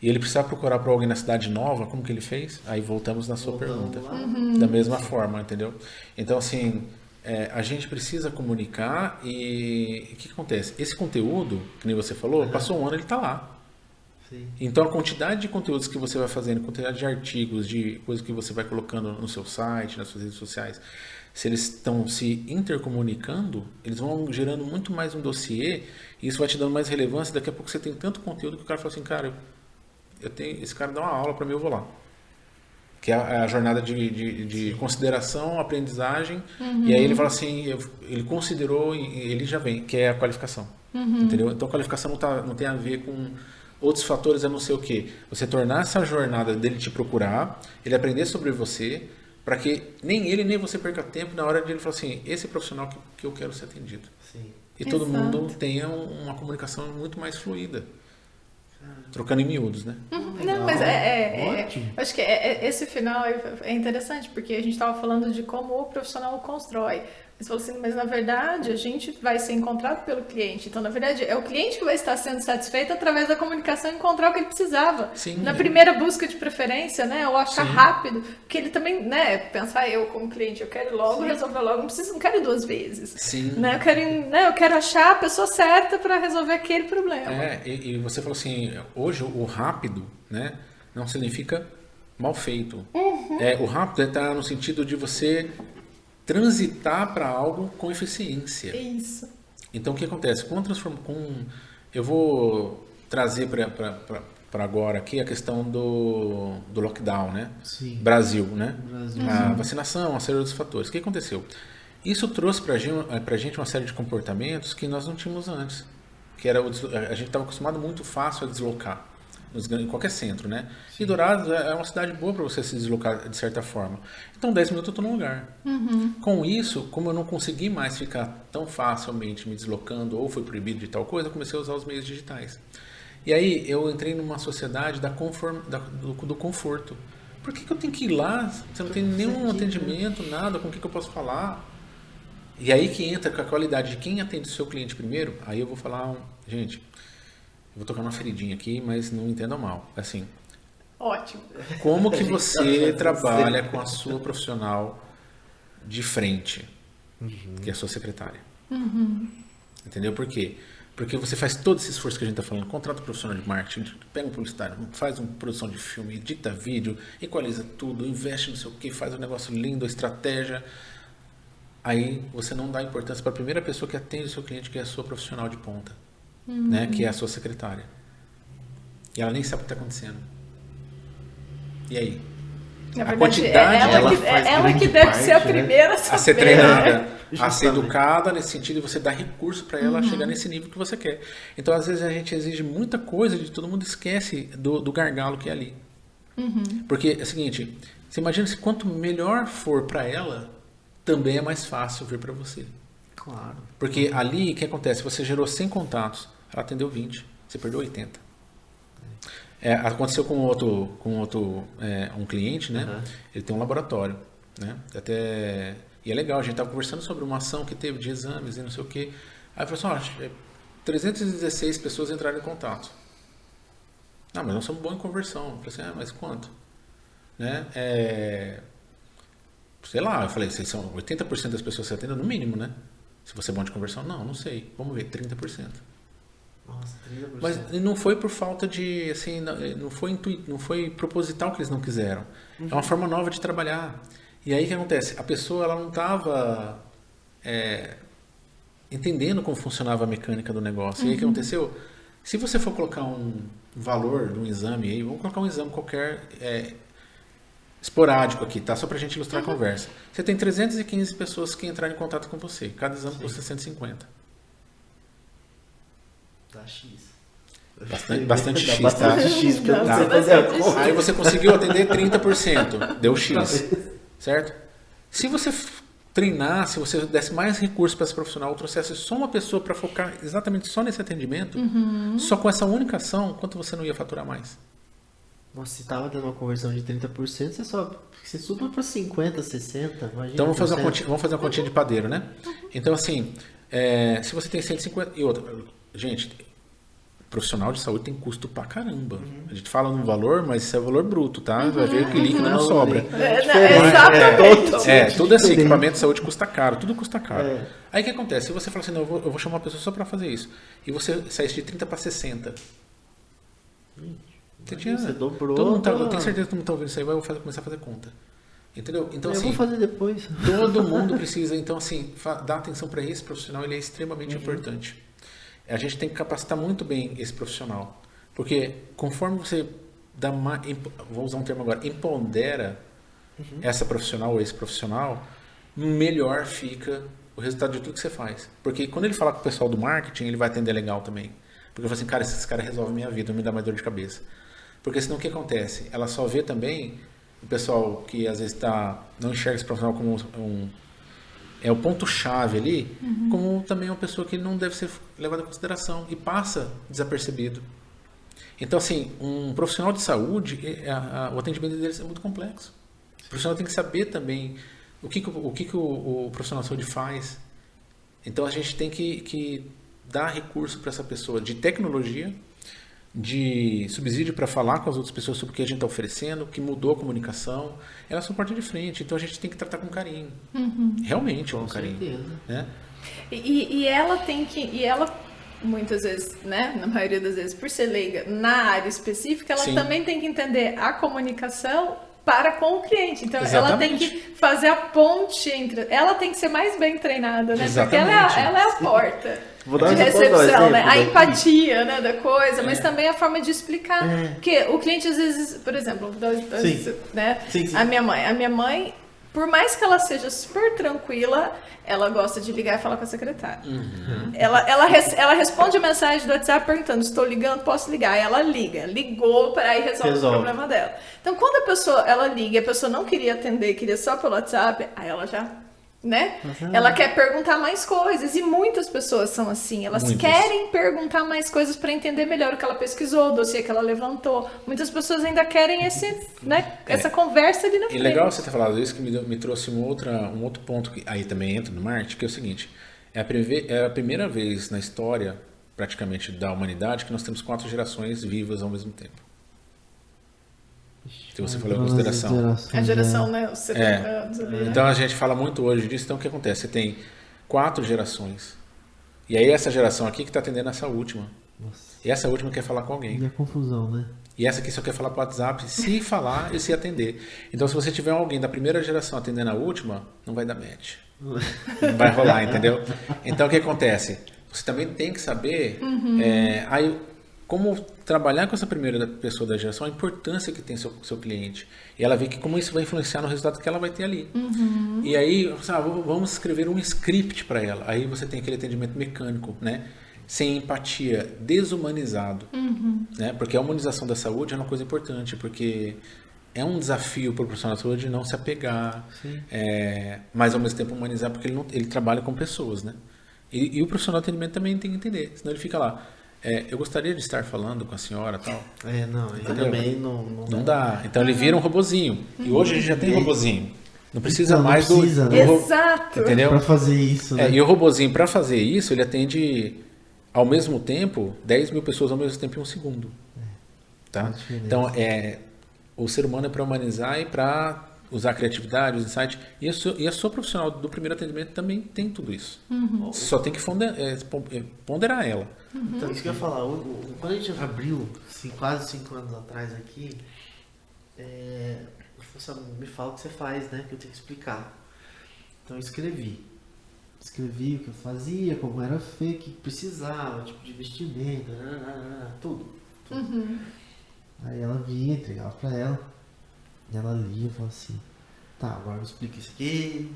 e ele precisava procurar para alguém na cidade nova, como que ele fez? Aí voltamos na sua pergunta. Da mesma forma, entendeu? Então, assim, a gente precisa comunicar e o que acontece? Esse conteúdo, que nem você falou, passou um ano, ele está lá. Sim. Então, a quantidade de conteúdos que você vai fazendo, quantidade de artigos, de coisas que você vai colocando no seu site, nas suas redes sociais, se eles estão se intercomunicando, eles vão gerando muito mais um dossiê e isso vai te dando mais relevância. Daqui a pouco você tem tanto conteúdo que o cara fala assim, cara, esse cara dá uma aula para mim, eu vou lá. Que é a jornada de consideração, aprendizagem, e aí ele fala assim, ele considerou e ele já vem, que é a qualificação. Entendeu? Então a qualificação não tem a ver com outros fatores a não ser o quê? Você tornar essa jornada dele te procurar, ele aprender sobre você, para que nem ele nem você perca tempo na hora de ele falar assim, esse é profissional que eu quero ser atendido. Sim. E todo mundo tenha uma comunicação muito mais fluida. Trocando em miúdos, né? Não, mas acho que esse final é interessante, porque a gente estava falando de como o profissional constrói. Você falou assim, mas na verdade a gente vai ser encontrado pelo cliente. Então, na verdade, é o cliente que vai estar sendo satisfeito através da comunicação e encontrar o que ele precisava. Sim, na primeira busca de preferência, né? Ou achar rápido. Porque ele também, né? Pensar eu como cliente, eu quero logo resolver logo, não quero ir 2 vezes. Sim. Né? Eu quero achar a pessoa certa para resolver aquele problema. E você falou assim, hoje o rápido, né? Não significa mal feito. O rápido está no sentido de você transitar para algo com eficiência. Isso. Então, o que acontece? Eu vou trazer para agora aqui a questão do lockdown, né? Sim. Brasil, né? Brasil. A vacinação, uma série de outros fatores. O que aconteceu? Isso trouxe para a gente uma série de comportamentos que nós não tínhamos antes. Que era a gente estava acostumado muito fácil a deslocar. Em qualquer centro, né? Sim. E Dourados é uma cidade boa para você se deslocar de certa forma. Então, 10 minutos eu estou num lugar. Com isso, como eu não consegui mais ficar tão facilmente me deslocando ou foi proibido de tal coisa, eu comecei a usar os meios digitais. E aí eu entrei numa sociedade do conforto. Por que eu tenho que ir lá? Você não tem nenhum atendimento, nada, com o que eu posso falar? E aí que entra com a qualidade de quem atende o seu cliente primeiro, aí eu vou falar, gente... Eu vou tocar uma feridinha aqui, mas não entendam mal. Assim, ótimo. Como que você trabalha com a sua profissional de frente, que é a sua secretária? Entendeu? Por quê? Porque você faz todo esse esforço que a gente está falando, contrata um profissional de marketing, pega um publicitário, faz uma produção de filme, edita vídeo, equaliza tudo, investe no sei o quê, faz um negócio lindo, a estratégia. Aí você não dá importância para a primeira pessoa que atende o seu cliente, que é a sua profissional de ponta. Né, que é a sua secretária. E ela nem sabe o que está acontecendo. E aí? Na verdade, ela que deve ser a primeira a ser treinada, a ser educada nesse sentido, e você dá recurso para ela chegar nesse nível que você quer. Então, às vezes, a gente exige muita coisa de todo mundo, esquece do gargalo que é ali. Porque é o seguinte, você imagina se quanto melhor for para ela, também é mais fácil vir para você. Claro. Porque ali, o que acontece? Você gerou 100 contatos, ela atendeu 20, você perdeu 80. Aconteceu com um cliente, né? Ele tem um laboratório, né? E é legal, a gente estava conversando sobre uma ação que teve de exames e não sei o quê. Aí falou assim, 316 pessoas entraram em contato. Mas nós somos bons em conversão. Eu falei assim, mas quanto? Né? Sei lá, eu falei, vocês são 80% das pessoas que você atendem, no mínimo, né? Se você é bom de conversão, não sei. Vamos ver, 30%. Nossa, 30%. Mas não foi por falta de, assim, não foi proposital que eles não quiseram. É uma forma nova de trabalhar. E aí o que acontece? A pessoa ela não estava entendendo como funcionava a mecânica do negócio. E aí o que aconteceu? Se você for colocar um valor de um exame aí, vamos colocar um exame qualquer esporádico aqui, tá? Só pra gente ilustrar a conversa. Você tem 315 pessoas que entraram em contato com você. Cada exame custa 150. Dá X. Bastante X, tá? Bastante X, porque eu não Tá. sei fazer a conta. Aí você conseguiu atender 30%, deu X, certo? Se você treinar, se você desse mais recursos para esse profissional, trouxesse só uma pessoa para focar exatamente só nesse atendimento, só com essa única ação, quanto você não ia faturar mais? Nossa, se tava dando uma conversão de 30%, você suba para 50%, 60%. Imagina, Então vamos fazer uma continha de padeiro, né? Então assim, se você tem 150... E outra, gente, profissional de saúde tem custo pra caramba. A gente fala num valor, mas isso é valor bruto, tá? Vai ver que líquido não sobra. Exatamente. Tudo assim, equipamento de saúde custa caro, tudo custa caro. Aí o que acontece? Se você fala assim, não, eu vou chamar uma pessoa só pra fazer isso, e você saísse de 30 para 60, Você dobrou. eu tenho certeza que todo mundo tá ouvindo isso aí, vai começar a fazer conta. Entendeu? Então, eu assim, vou fazer depois. todo mundo precisa, então assim, dar atenção para esse profissional, ele é extremamente importante. A gente tem que capacitar muito bem esse profissional. Porque conforme você dá mais, vou usar um termo agora, empodera essa profissional ou esse profissional, melhor fica o resultado de tudo que você faz. Porque quando ele falar com o pessoal do marketing, ele vai atender legal também. Porque eu falo assim, cara, esses caras resolvem minha vida, não me dá mais dor de cabeça. Porque senão o que acontece? Ela só vê também o pessoal que às vezes não enxerga esse profissional como o ponto-chave ali, como também uma pessoa que não deve ser levada em consideração e passa desapercebido. Então, assim, um profissional de saúde, o atendimento deles é muito complexo. O profissional tem que saber também o que o profissional de saúde faz. Então, a gente tem que dar recurso para essa pessoa de tecnologia, de subsídio para falar com as outras pessoas sobre o que a gente está oferecendo, que mudou a comunicação. Ela é só porta de frente, então a gente tem que tratar com carinho. Realmente com carinho. Né? E ela tem que... E ela, muitas vezes, né, na maioria das vezes, por ser leiga na área específica, ela também tem que entender a comunicação para com o cliente. Então, ela tem que fazer a ponte entre... Ela tem que ser mais bem treinada, né? Porque ela é a porta de recepção, né? A empatia, né, da coisa, mas também a forma de explicar. Porque o cliente, às vezes, por exemplo, né? A minha mãe, por mais que ela seja super tranquila, ela gosta de ligar e falar com a secretária. Ela responde a mensagem do WhatsApp perguntando, estou ligando, posso ligar? Aí ela liga, ligou para aí resolve o problema dela. Então, quando a pessoa, ela liga e a pessoa não queria atender, queria só pelo WhatsApp, aí ela já, né? Ela quer perguntar mais coisas, e muitas pessoas são assim, elas querem perguntar mais coisas para entender melhor o que ela pesquisou, o dossiê que ela levantou. Muitas pessoas ainda querem essa conversa ali na frente. E legal você ter falado isso, que me trouxe um outro ponto que aí também entra no marketing, que é o seguinte, é a primeira vez na história, praticamente, da humanidade, que nós temos 4 gerações vivas ao mesmo tempo. Se você falou em consideração. A geração, né? Os 70 anos ali, Então a gente fala muito hoje disso. Então o que acontece? Você tem 4 gerações. E aí essa geração aqui que está atendendo essa última. Nossa. E essa última quer falar com alguém. E a confusão, né? E essa aqui só quer falar para o WhatsApp, se falar e se atender. Então se você tiver alguém da primeira geração atendendo a última, não vai dar match. Não vai rolar, entendeu? Então o que acontece? Você também tem que saber como trabalhar com essa primeira pessoa da geração, a importância que tem seu cliente. E ela vê que como isso vai influenciar no resultado que ela vai ter ali. E aí, vamos escrever um script para ela. Aí você tem aquele atendimento mecânico, né? Sem empatia, desumanizado. Né? Porque a humanização da saúde é uma coisa importante, porque é um desafio para o profissional de saúde não se apegar, mas ao mesmo tempo humanizar, porque ele trabalha com pessoas, né? E o profissional de atendimento também tem que entender, senão ele fica lá. Eu gostaria de estar falando com a senhora e tal. Também não dá. Então ele vira um robozinho. E hoje a gente já tem robozinho. Não precisa mais do... Exato. Entendeu? Para fazer isso, né? E o robozinho, para fazer isso, ele atende ao mesmo tempo 10 mil pessoas ao mesmo tempo em um segundo. Tá? Então, o ser humano é para humanizar e para usar a criatividade, os insights. E a sua profissional do primeiro atendimento também tem tudo isso. Você só tem que ponderar ela. Então, isso que eu ia falar. Quando a gente abriu, quase 5 anos atrás aqui, me fala o que você faz, né? Que eu tenho que explicar. Então, eu escrevi. escrevia o que eu fazia, como era feito, o que precisava, tipo de vestimenta, tudo. Aí ela vinha, entregava pra ela, e ela lia e falava assim, tá, agora explica isso aqui,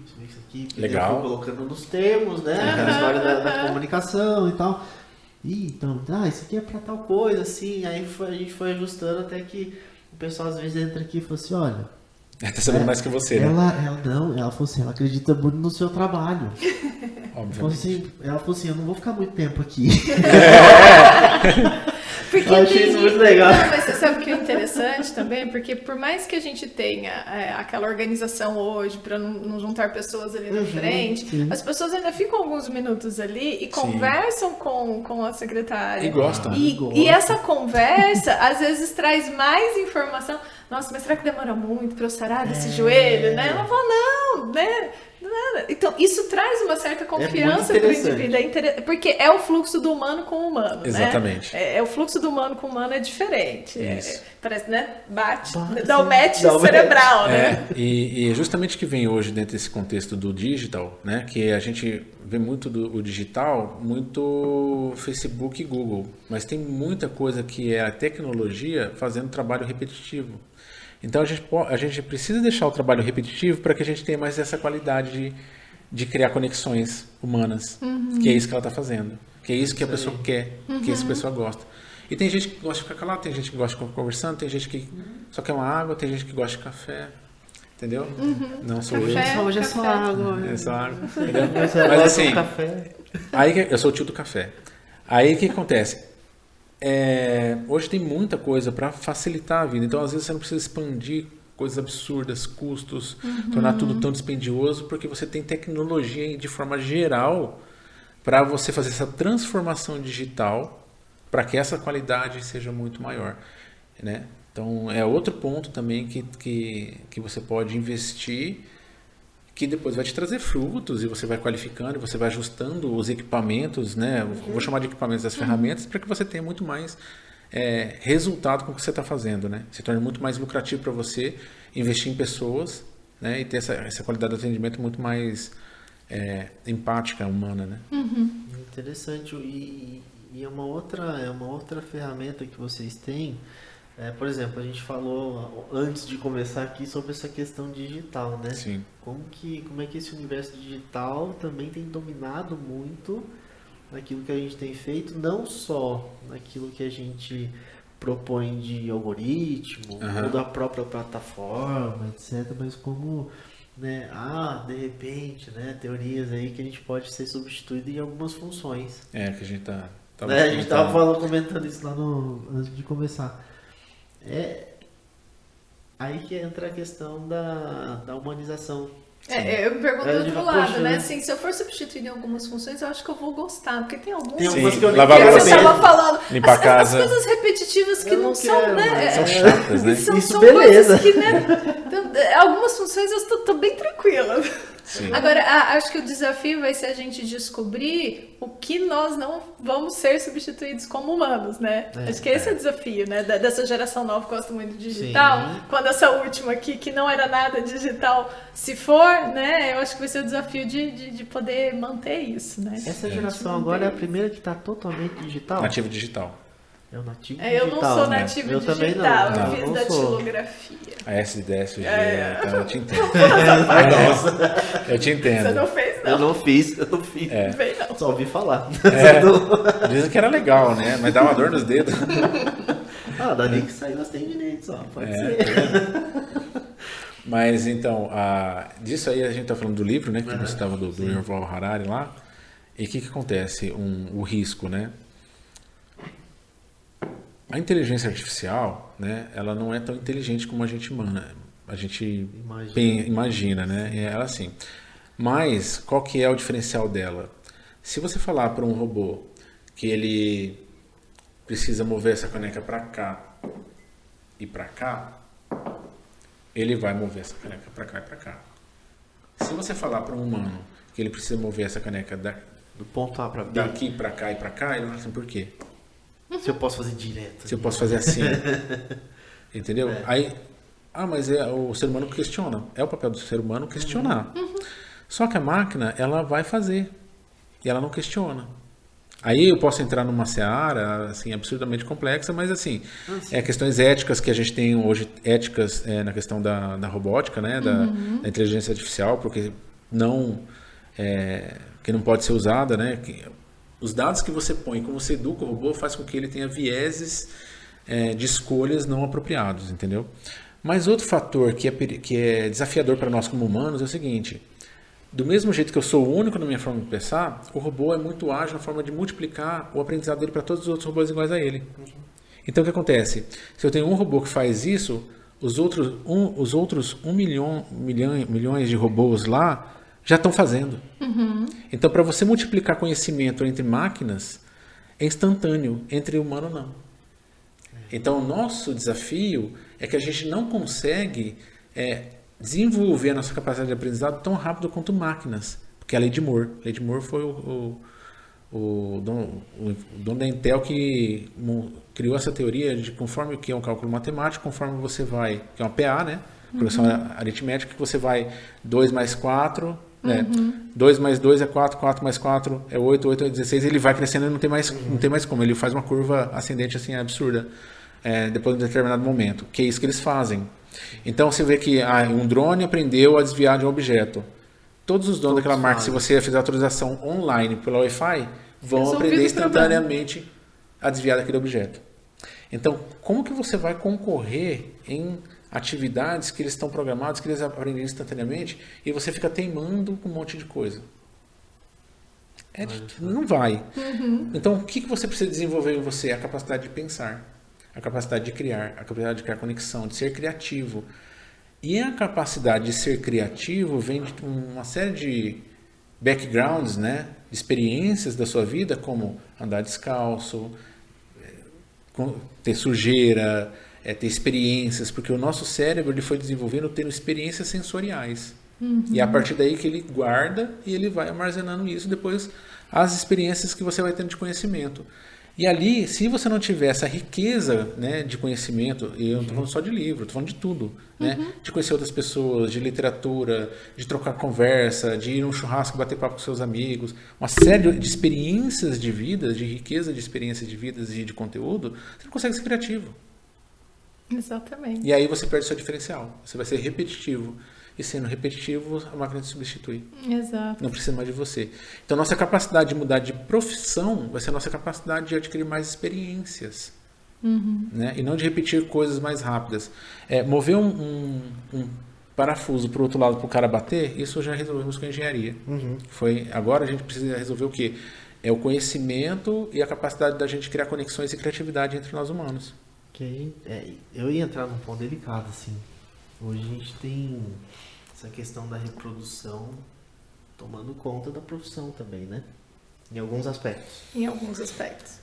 Legal. Eu fui colocando nos termos, né, a história da comunicação e tal. E então, isso aqui é pra tal coisa, assim, aí a gente foi ajustando até que o pessoal às vezes entra aqui e fala assim, olha... Tá sabendo mais que você, né? Ela falou assim, ela acredita muito no seu trabalho. Obviamente. Ela falou assim, eu não vou ficar muito tempo aqui. Porque eu achei isso muito legal. Não, mas você sabe o que é interessante também? Porque por mais que a gente tenha aquela organização hoje para não juntar pessoas ali na frente, as pessoas ainda ficam alguns minutos ali e conversam com a secretária. E gostam. E essa conversa, às vezes, traz mais informação. Nossa, mas será que demora muito para eu sarar desse joelho, né? Ela fala, não, né? Então, isso traz uma certa confiança para o indivíduo, porque é o fluxo do humano com o humano, exatamente. né? O fluxo do humano com o humano é diferente. Parece, né? Bate dá o match dá cerebral, né? E justamente que vem hoje dentro desse contexto do digital, né? Que a gente vê muito o digital, muito Facebook e Google, mas tem muita coisa que é a tecnologia fazendo trabalho repetitivo. Então a gente precisa deixar o trabalho repetitivo para que a gente tenha mais essa qualidade de criar conexões humanas, que é isso que ela está fazendo, que é isso que a pessoa quer, que é isso que a pessoa gosta. E tem gente que gosta de ficar calado, tem gente que gosta de ficar conversando, tem gente que só quer uma água, tem gente que gosta de café, entendeu? Não sou eu. Hoje é só água. É só água, entendeu? Mas assim, aí eu sou o tio do café. Aí o que acontece? Hoje tem muita coisa para facilitar a vida, então às vezes você não precisa expandir coisas absurdas, custos, tornar tudo tão dispendioso, porque você tem tecnologia de forma geral para você fazer essa transformação digital para que essa qualidade seja muito maior, né? Então é outro ponto também que você pode investir, que depois vai te trazer frutos e você vai qualificando, e você vai ajustando os equipamentos, né? Vou chamar de equipamentos das ferramentas, para que você tenha muito mais resultado com o que você está fazendo, né? Se torne muito mais lucrativo para você investir em pessoas, né? E ter essa qualidade de atendimento muito mais empática, humana, né? Interessante. E é uma outra ferramenta que vocês têm. Por exemplo, a gente falou antes de começar aqui sobre essa questão digital, né? Sim. Como é que esse universo digital também tem dominado muito naquilo que a gente tem feito, não só naquilo que a gente propõe de algoritmo, ou da própria plataforma, etc., mas como, né, de repente, né, teorias aí que a gente pode ser substituído em algumas funções. Que a gente tá a gente estava comentando isso lá antes de começar. Aí que entra a questão da humanização. Eu me pergunto do outro lado, né? Assim, se eu for substituir em algumas funções, eu acho que eu vou gostar, porque tem algumas que eu lavar que você estava falando, limpar a casa. as coisas repetitivas que não são, né? São chatas, né? São beleza. Coisas que, né? Então, algumas funções eu estou bem tranquila. Sim. Agora, acho que o desafio vai ser a gente descobrir o que nós não vamos ser substituídos como humanos, né? Acho que esse é o desafio, né? Dessa geração nova que gosta muito de digital. Sim. Quando essa última aqui, que não era nada digital, se for, né? Eu acho que vai ser o desafio de poder manter isso, né? Essa geração agora é a primeira que está totalmente digital? Nativo digital. É o nativo digital. Eu não sou nativo digital, também não. Eu fiz datilografia. A SDSG, então eu te entendo. Nossa. Eu te entendo. Você não fez, não? Eu não fiz. Não. Só ouvi falar. Dizem que era legal, né? Mas dá uma dor nos dedos. Dali que saiu as tendinites, só. Pode ser. Mas então, disso aí a gente tá falando do livro, né? Que você estava do Yuval Harari lá. E o que acontece? O risco, né? A inteligência artificial, né, ela não é tão inteligente como a gente imagina, né? Ela assim. Mas qual que é o diferencial dela? Se você falar para um robô que ele precisa mover essa caneca para cá e para cá, ele vai mover essa caneca para cá e para cá. Se você falar para um humano que ele precisa mover essa caneca do ponto A para B, daqui para cá e para cá, ele vai falar assim, por quê? Se eu posso fazer direto. Se eu posso fazer assim. Entendeu? Aí, mas o ser humano questiona. É o papel do ser humano questionar. Só que a máquina, ela vai fazer. E ela não questiona. Aí eu posso entrar numa seara assim, absurdamente complexa, mas assim, questões éticas que a gente tem hoje, éticas na questão da robótica, né, da inteligência artificial, porque que não pode ser usada, né? Os dados que você põe, como você educa o robô, faz com que ele tenha vieses de escolhas não apropriados, entendeu? Mas outro fator que é desafiador para nós como humanos é o seguinte: do mesmo jeito que eu sou único na minha forma de pensar, o robô é muito ágil na forma de multiplicar o aprendizado dele para todos os outros robôs iguais a ele. Então o que acontece? Se eu tenho um robô que faz isso, os outros 1 milhões de robôs lá já estão fazendo. Então, para você multiplicar conhecimento entre máquinas, é instantâneo, entre humano não. Então, o nosso desafio é que a gente não consegue desenvolver a nossa capacidade de aprendizado tão rápido quanto máquinas. Porque a lei de Moore. A lei de Moore foi o dono da Intel que criou essa teoria de conforme que é um cálculo matemático, conforme você vai, que é uma PA, né? Progressão aritmética, que você vai 2 mais 4, né? 2 mais 2 é 4, 4 mais 4 é 8, 8 é 16, ele vai crescendo e não tem mais como. Ele faz uma curva ascendente assim absurda depois de um determinado momento, que é isso que eles fazem. Então você vê que um drone aprendeu a desviar de um objeto. Todos os donos daquela marca, se você fizer a atualização online pela Wi-Fi, vão aprender instantaneamente a desviar daquele objeto. Então, como que você vai concorrer em atividades que eles estão programados, que eles aprendem instantaneamente, e você fica teimando com um monte de coisa? Não vai. Então, o que você precisa desenvolver em você? A capacidade de pensar, a capacidade de criar, a capacidade de criar conexão, de ser criativo. E a capacidade de ser criativo vem de uma série de backgrounds, né, de experiências da sua vida, como andar descalço, ter sujeira, ter experiências, porque o nosso cérebro ele foi desenvolvendo tendo experiências sensoriais. E é a partir daí que ele guarda e ele vai armazenando isso depois, as experiências que você vai tendo de conhecimento. E ali, se você não tiver essa riqueza, né, de conhecimento, e eu não estou falando só de livro, estou falando de tudo, né, de conhecer outras pessoas, de literatura, de trocar conversa, de ir num churrasco, bater papo com seus amigos, uma série de experiências de vida, de riqueza de experiências de vidas e de conteúdo, você não consegue ser criativo. Exatamente. E aí você perde seu diferencial, você vai ser repetitivo. E sendo repetitivo, a máquina te substitui. Exato. Não precisa mais de você. Então, nossa capacidade de mudar de profissão vai ser a nossa capacidade de adquirir mais experiências. Né? E não de repetir coisas mais rápidas. Mover um parafuso para o outro lado para o cara bater, isso já resolvemos com a engenharia. Agora a gente precisa resolver o quê? É o conhecimento e a capacidade da gente criar conexões e criatividade entre nós humanos. Eu ia entrar num ponto delicado, assim. Hoje a gente tem essa questão da reprodução tomando conta da profissão também, né? Em alguns aspectos. Em alguns aspectos.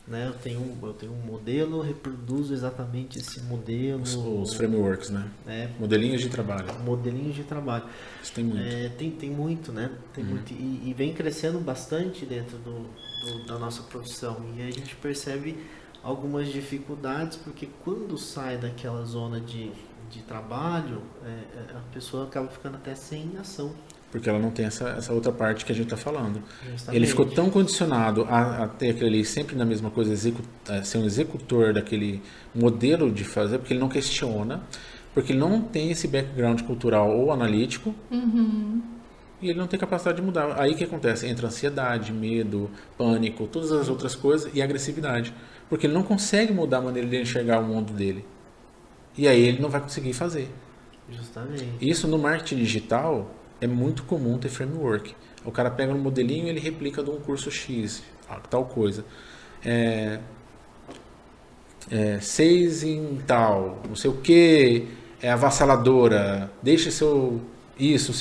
Né? Eu tenho um modelo, eu reproduzo exatamente esse modelo. Os frameworks, né? Modelinhos de trabalho. Modelinhos de trabalho. Isso tem muito. Tem muito, né? Tem muito. E vem crescendo bastante dentro da nossa profissão. E aí a gente percebe algumas dificuldades, porque quando sai daquela zona de trabalho, a pessoa acaba ficando até sem ação. Porque ela não tem essa outra parte que a gente está falando. Justamente. Ele ficou tão condicionado a ter aquele sempre na mesma coisa, ser um executor daquele modelo de fazer, porque ele não questiona, porque ele não tem esse background cultural ou analítico, e ele não tem capacidade de mudar. Aí o que acontece? Entra ansiedade, medo, pânico, todas as outras coisas, e agressividade. Porque ele não consegue mudar a maneira de enxergar o mundo dele. E aí ele não vai conseguir fazer. Justamente. Isso no marketing digital é muito comum ter framework. O cara pega um modelinho e ele replica de um curso X, tal coisa. 6 em tal, não sei o que, é avassaladora, deixa seu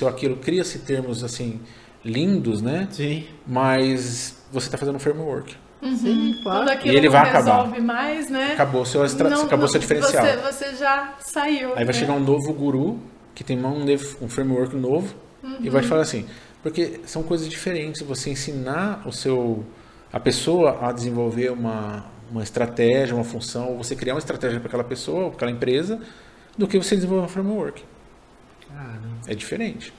aquilo. Cria-se termos assim lindos, né? Sim. Mas você está fazendo um framework. Sim, claro. Quando aquilo E ele não vai resolve acabar. mais, né? Acabou seu diferencial. Você já saiu. Aí vai chegar um novo guru que tem um framework novo e vai te falar assim, porque são coisas diferentes você ensinar a pessoa a desenvolver uma estratégia, uma função, ou você criar uma estratégia para aquela pessoa, para aquela empresa, do que você desenvolver um framework. Caramba. É diferente.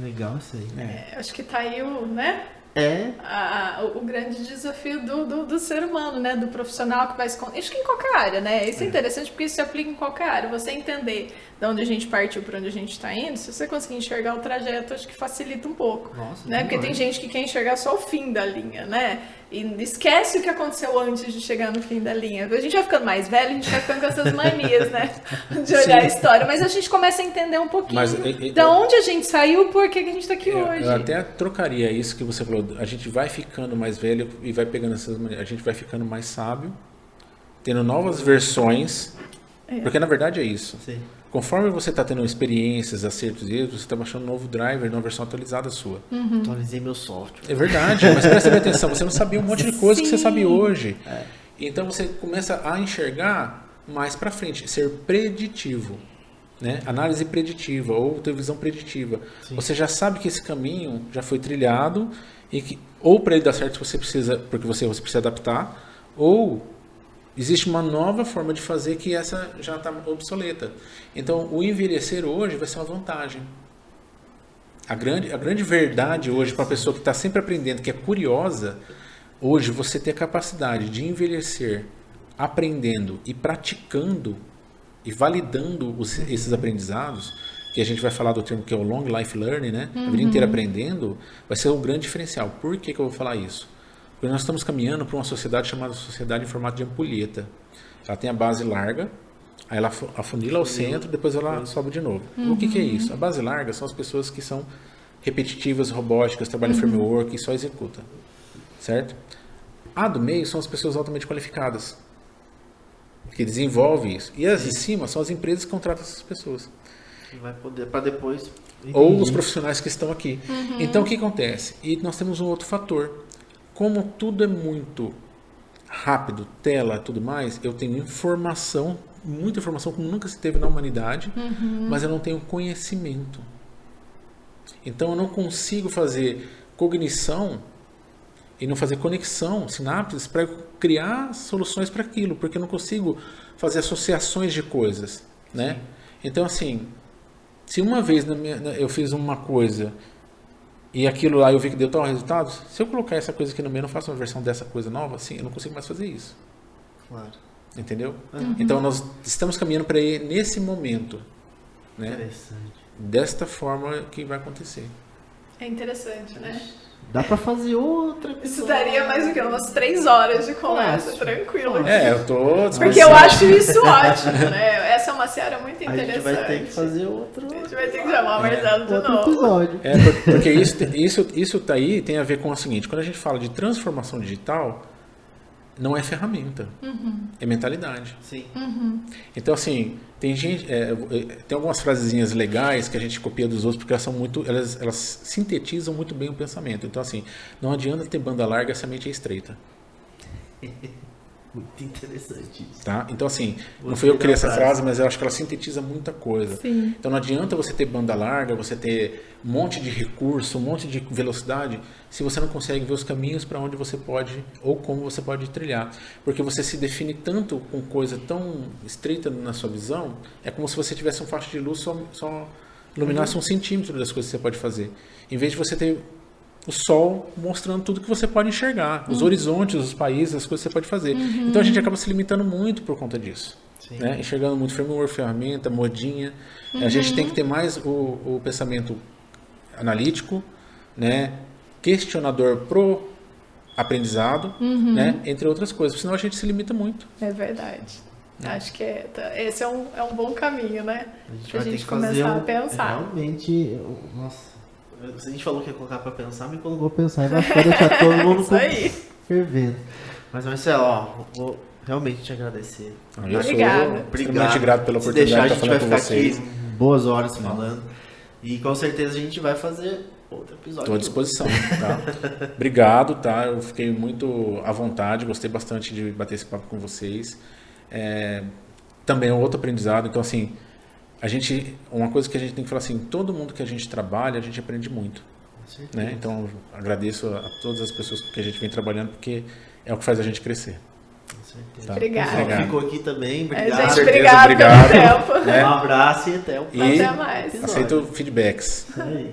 Legal isso aí. Acho que tá aí o, né? O grande desafio do ser humano, né? Do profissional que vai se... Acho que em qualquer área, né? Isso é interessante porque isso se aplica em qualquer área. Você entender de onde a gente partiu para onde a gente está indo, se você conseguir enxergar o trajeto, acho que facilita um pouco. Nossa, né? Porque tem gente que quer enxergar só o fim da linha, né? E esquece o que aconteceu antes de chegar no fim da linha. A gente vai ficando mais velho, a gente vai ficando com essas manias, né? De olhar a história. Mas a gente começa a entender um pouquinho de onde a gente saiu, por que a gente está aqui hoje. Eu até trocaria isso que você falou. A gente vai ficando mais velho e vai pegando essas manias. A gente vai ficando mais sábio, tendo novas versões. Porque na verdade é isso. Sim. Conforme você está tendo experiências, acertos e erros, você está baixando um novo driver, uma versão atualizada sua. Atualizei meu software. É verdade, mas presta bem atenção, você não sabia um monte de coisa que você sabe hoje. Então você começa a enxergar mais para frente, ser preditivo. Né? Análise preditiva ou ter visão preditiva. Sim. Você já sabe que esse caminho já foi trilhado e que ou para ele dar certo você precisa, porque você precisa adaptar, ou existe uma nova forma de fazer que essa já está obsoleta. Então, o envelhecer hoje vai ser uma vantagem. A grande verdade hoje para a pessoa que está sempre aprendendo, que é curiosa, hoje você ter a capacidade de envelhecer aprendendo e praticando e validando esses aprendizados, que a gente vai falar do termo que é o long life learning, né? A vida inteira aprendendo, vai ser um grande diferencial. Por que eu vou falar isso? Porque nós estamos caminhando para uma sociedade chamada sociedade em formato de ampulheta. Ela tem a base larga, aí ela afunila ao centro, depois ela sobe de novo. O que é isso? A base larga são as pessoas que são repetitivas, robóticas, trabalham em framework e só executa. Certo? A do meio são as pessoas altamente qualificadas, que desenvolvem isso. E as de cima são as empresas que contratam essas pessoas. Que vai poder, para depois... Ou os profissionais que estão aqui. Então, o que acontece? E nós temos um outro fator. Como tudo é muito rápido, tela e tudo mais, eu tenho informação, muita informação como nunca se teve na humanidade, mas eu não tenho conhecimento. Então eu não consigo fazer cognição e não fazer conexão, sinapses, para criar soluções para aquilo, porque eu não consigo fazer associações de coisas. Né? Então assim, se uma vez eu fiz uma coisa... E aquilo lá eu vi que deu tal resultado. Se eu colocar essa coisa aqui no meio, eu não faço uma versão dessa coisa nova, assim, eu não consigo mais fazer isso. Claro. Entendeu? Então nós estamos caminhando para ir nesse momento. Né? Interessante. Desta forma que vai acontecer. É interessante, né? Dá pra fazer outra. Isso daria mais o quê? Umas 3 horas de conversa, tranquilo. Eu tô... Porque eu acho isso ótimo, né? Essa é uma seara muito interessante. A gente vai ter que fazer outro... A gente vai ter que chamar o Marcelo de novo. Episódio. Porque isso tá aí tem a ver com o seguinte, quando a gente fala de transformação digital, não é ferramenta, é mentalidade. Sim. Então, assim, tem gente, tem algumas frasezinhas legais que a gente copia dos outros porque elas são muito, elas sintetizam muito bem o pensamento. Então, assim, não adianta ter banda larga se a mente é estreita. Muito interessante isso. Tá? Então, assim, não fui eu que criei essa frase, mas eu acho que ela sintetiza muita coisa. Sim. Então, não adianta você ter banda larga, você ter um monte de recurso, um monte de velocidade, se você não consegue ver os caminhos para onde você pode, ou como você pode trilhar. Porque você se define tanto com coisa tão estreita na sua visão, é como se você tivesse um faixa de luz só iluminasse 1 centímetro das coisas que você pode fazer. Em vez de você ter o sol mostrando tudo que você pode enxergar, os horizontes, os países, as coisas que você pode fazer. Então a gente acaba se limitando muito por conta disso. Né? Enxergando muito framework, ferramenta, modinha. A gente tem que ter mais o pensamento analítico, né? Questionador pro aprendizado, né? Entre outras coisas, senão a gente se limita muito. É verdade. Acho que esse é um bom caminho, né? A gente vai começar a pensar. Realmente, nossa. Se a gente falou que ia colocar pra pensar, me colocou pra pensar e vai ficar deixar todo mundo fervendo. Mas Marcelo, vou realmente te agradecer. Eu sou extremamente grato pela oportunidade de estar falando com vocês. Aqui boas horas falando. E com certeza a gente vai fazer outro episódio. Estou à disposição, tá? Obrigado, tá? Eu fiquei muito à vontade, gostei bastante de bater esse papo com vocês. Também é um outro aprendizado, então assim... uma coisa que a gente tem que falar assim, todo mundo que a gente trabalha, a gente aprende muito. Né? Então, agradeço a todas as pessoas que a gente vem trabalhando, porque é o que faz a gente crescer. Com certeza. Tá? Obrigado. Ficou aqui também, obrigado. Gente, obrigado pelo tempo. Um abraço e até o próximo. Até mais. Aceito feedbacks. Aí.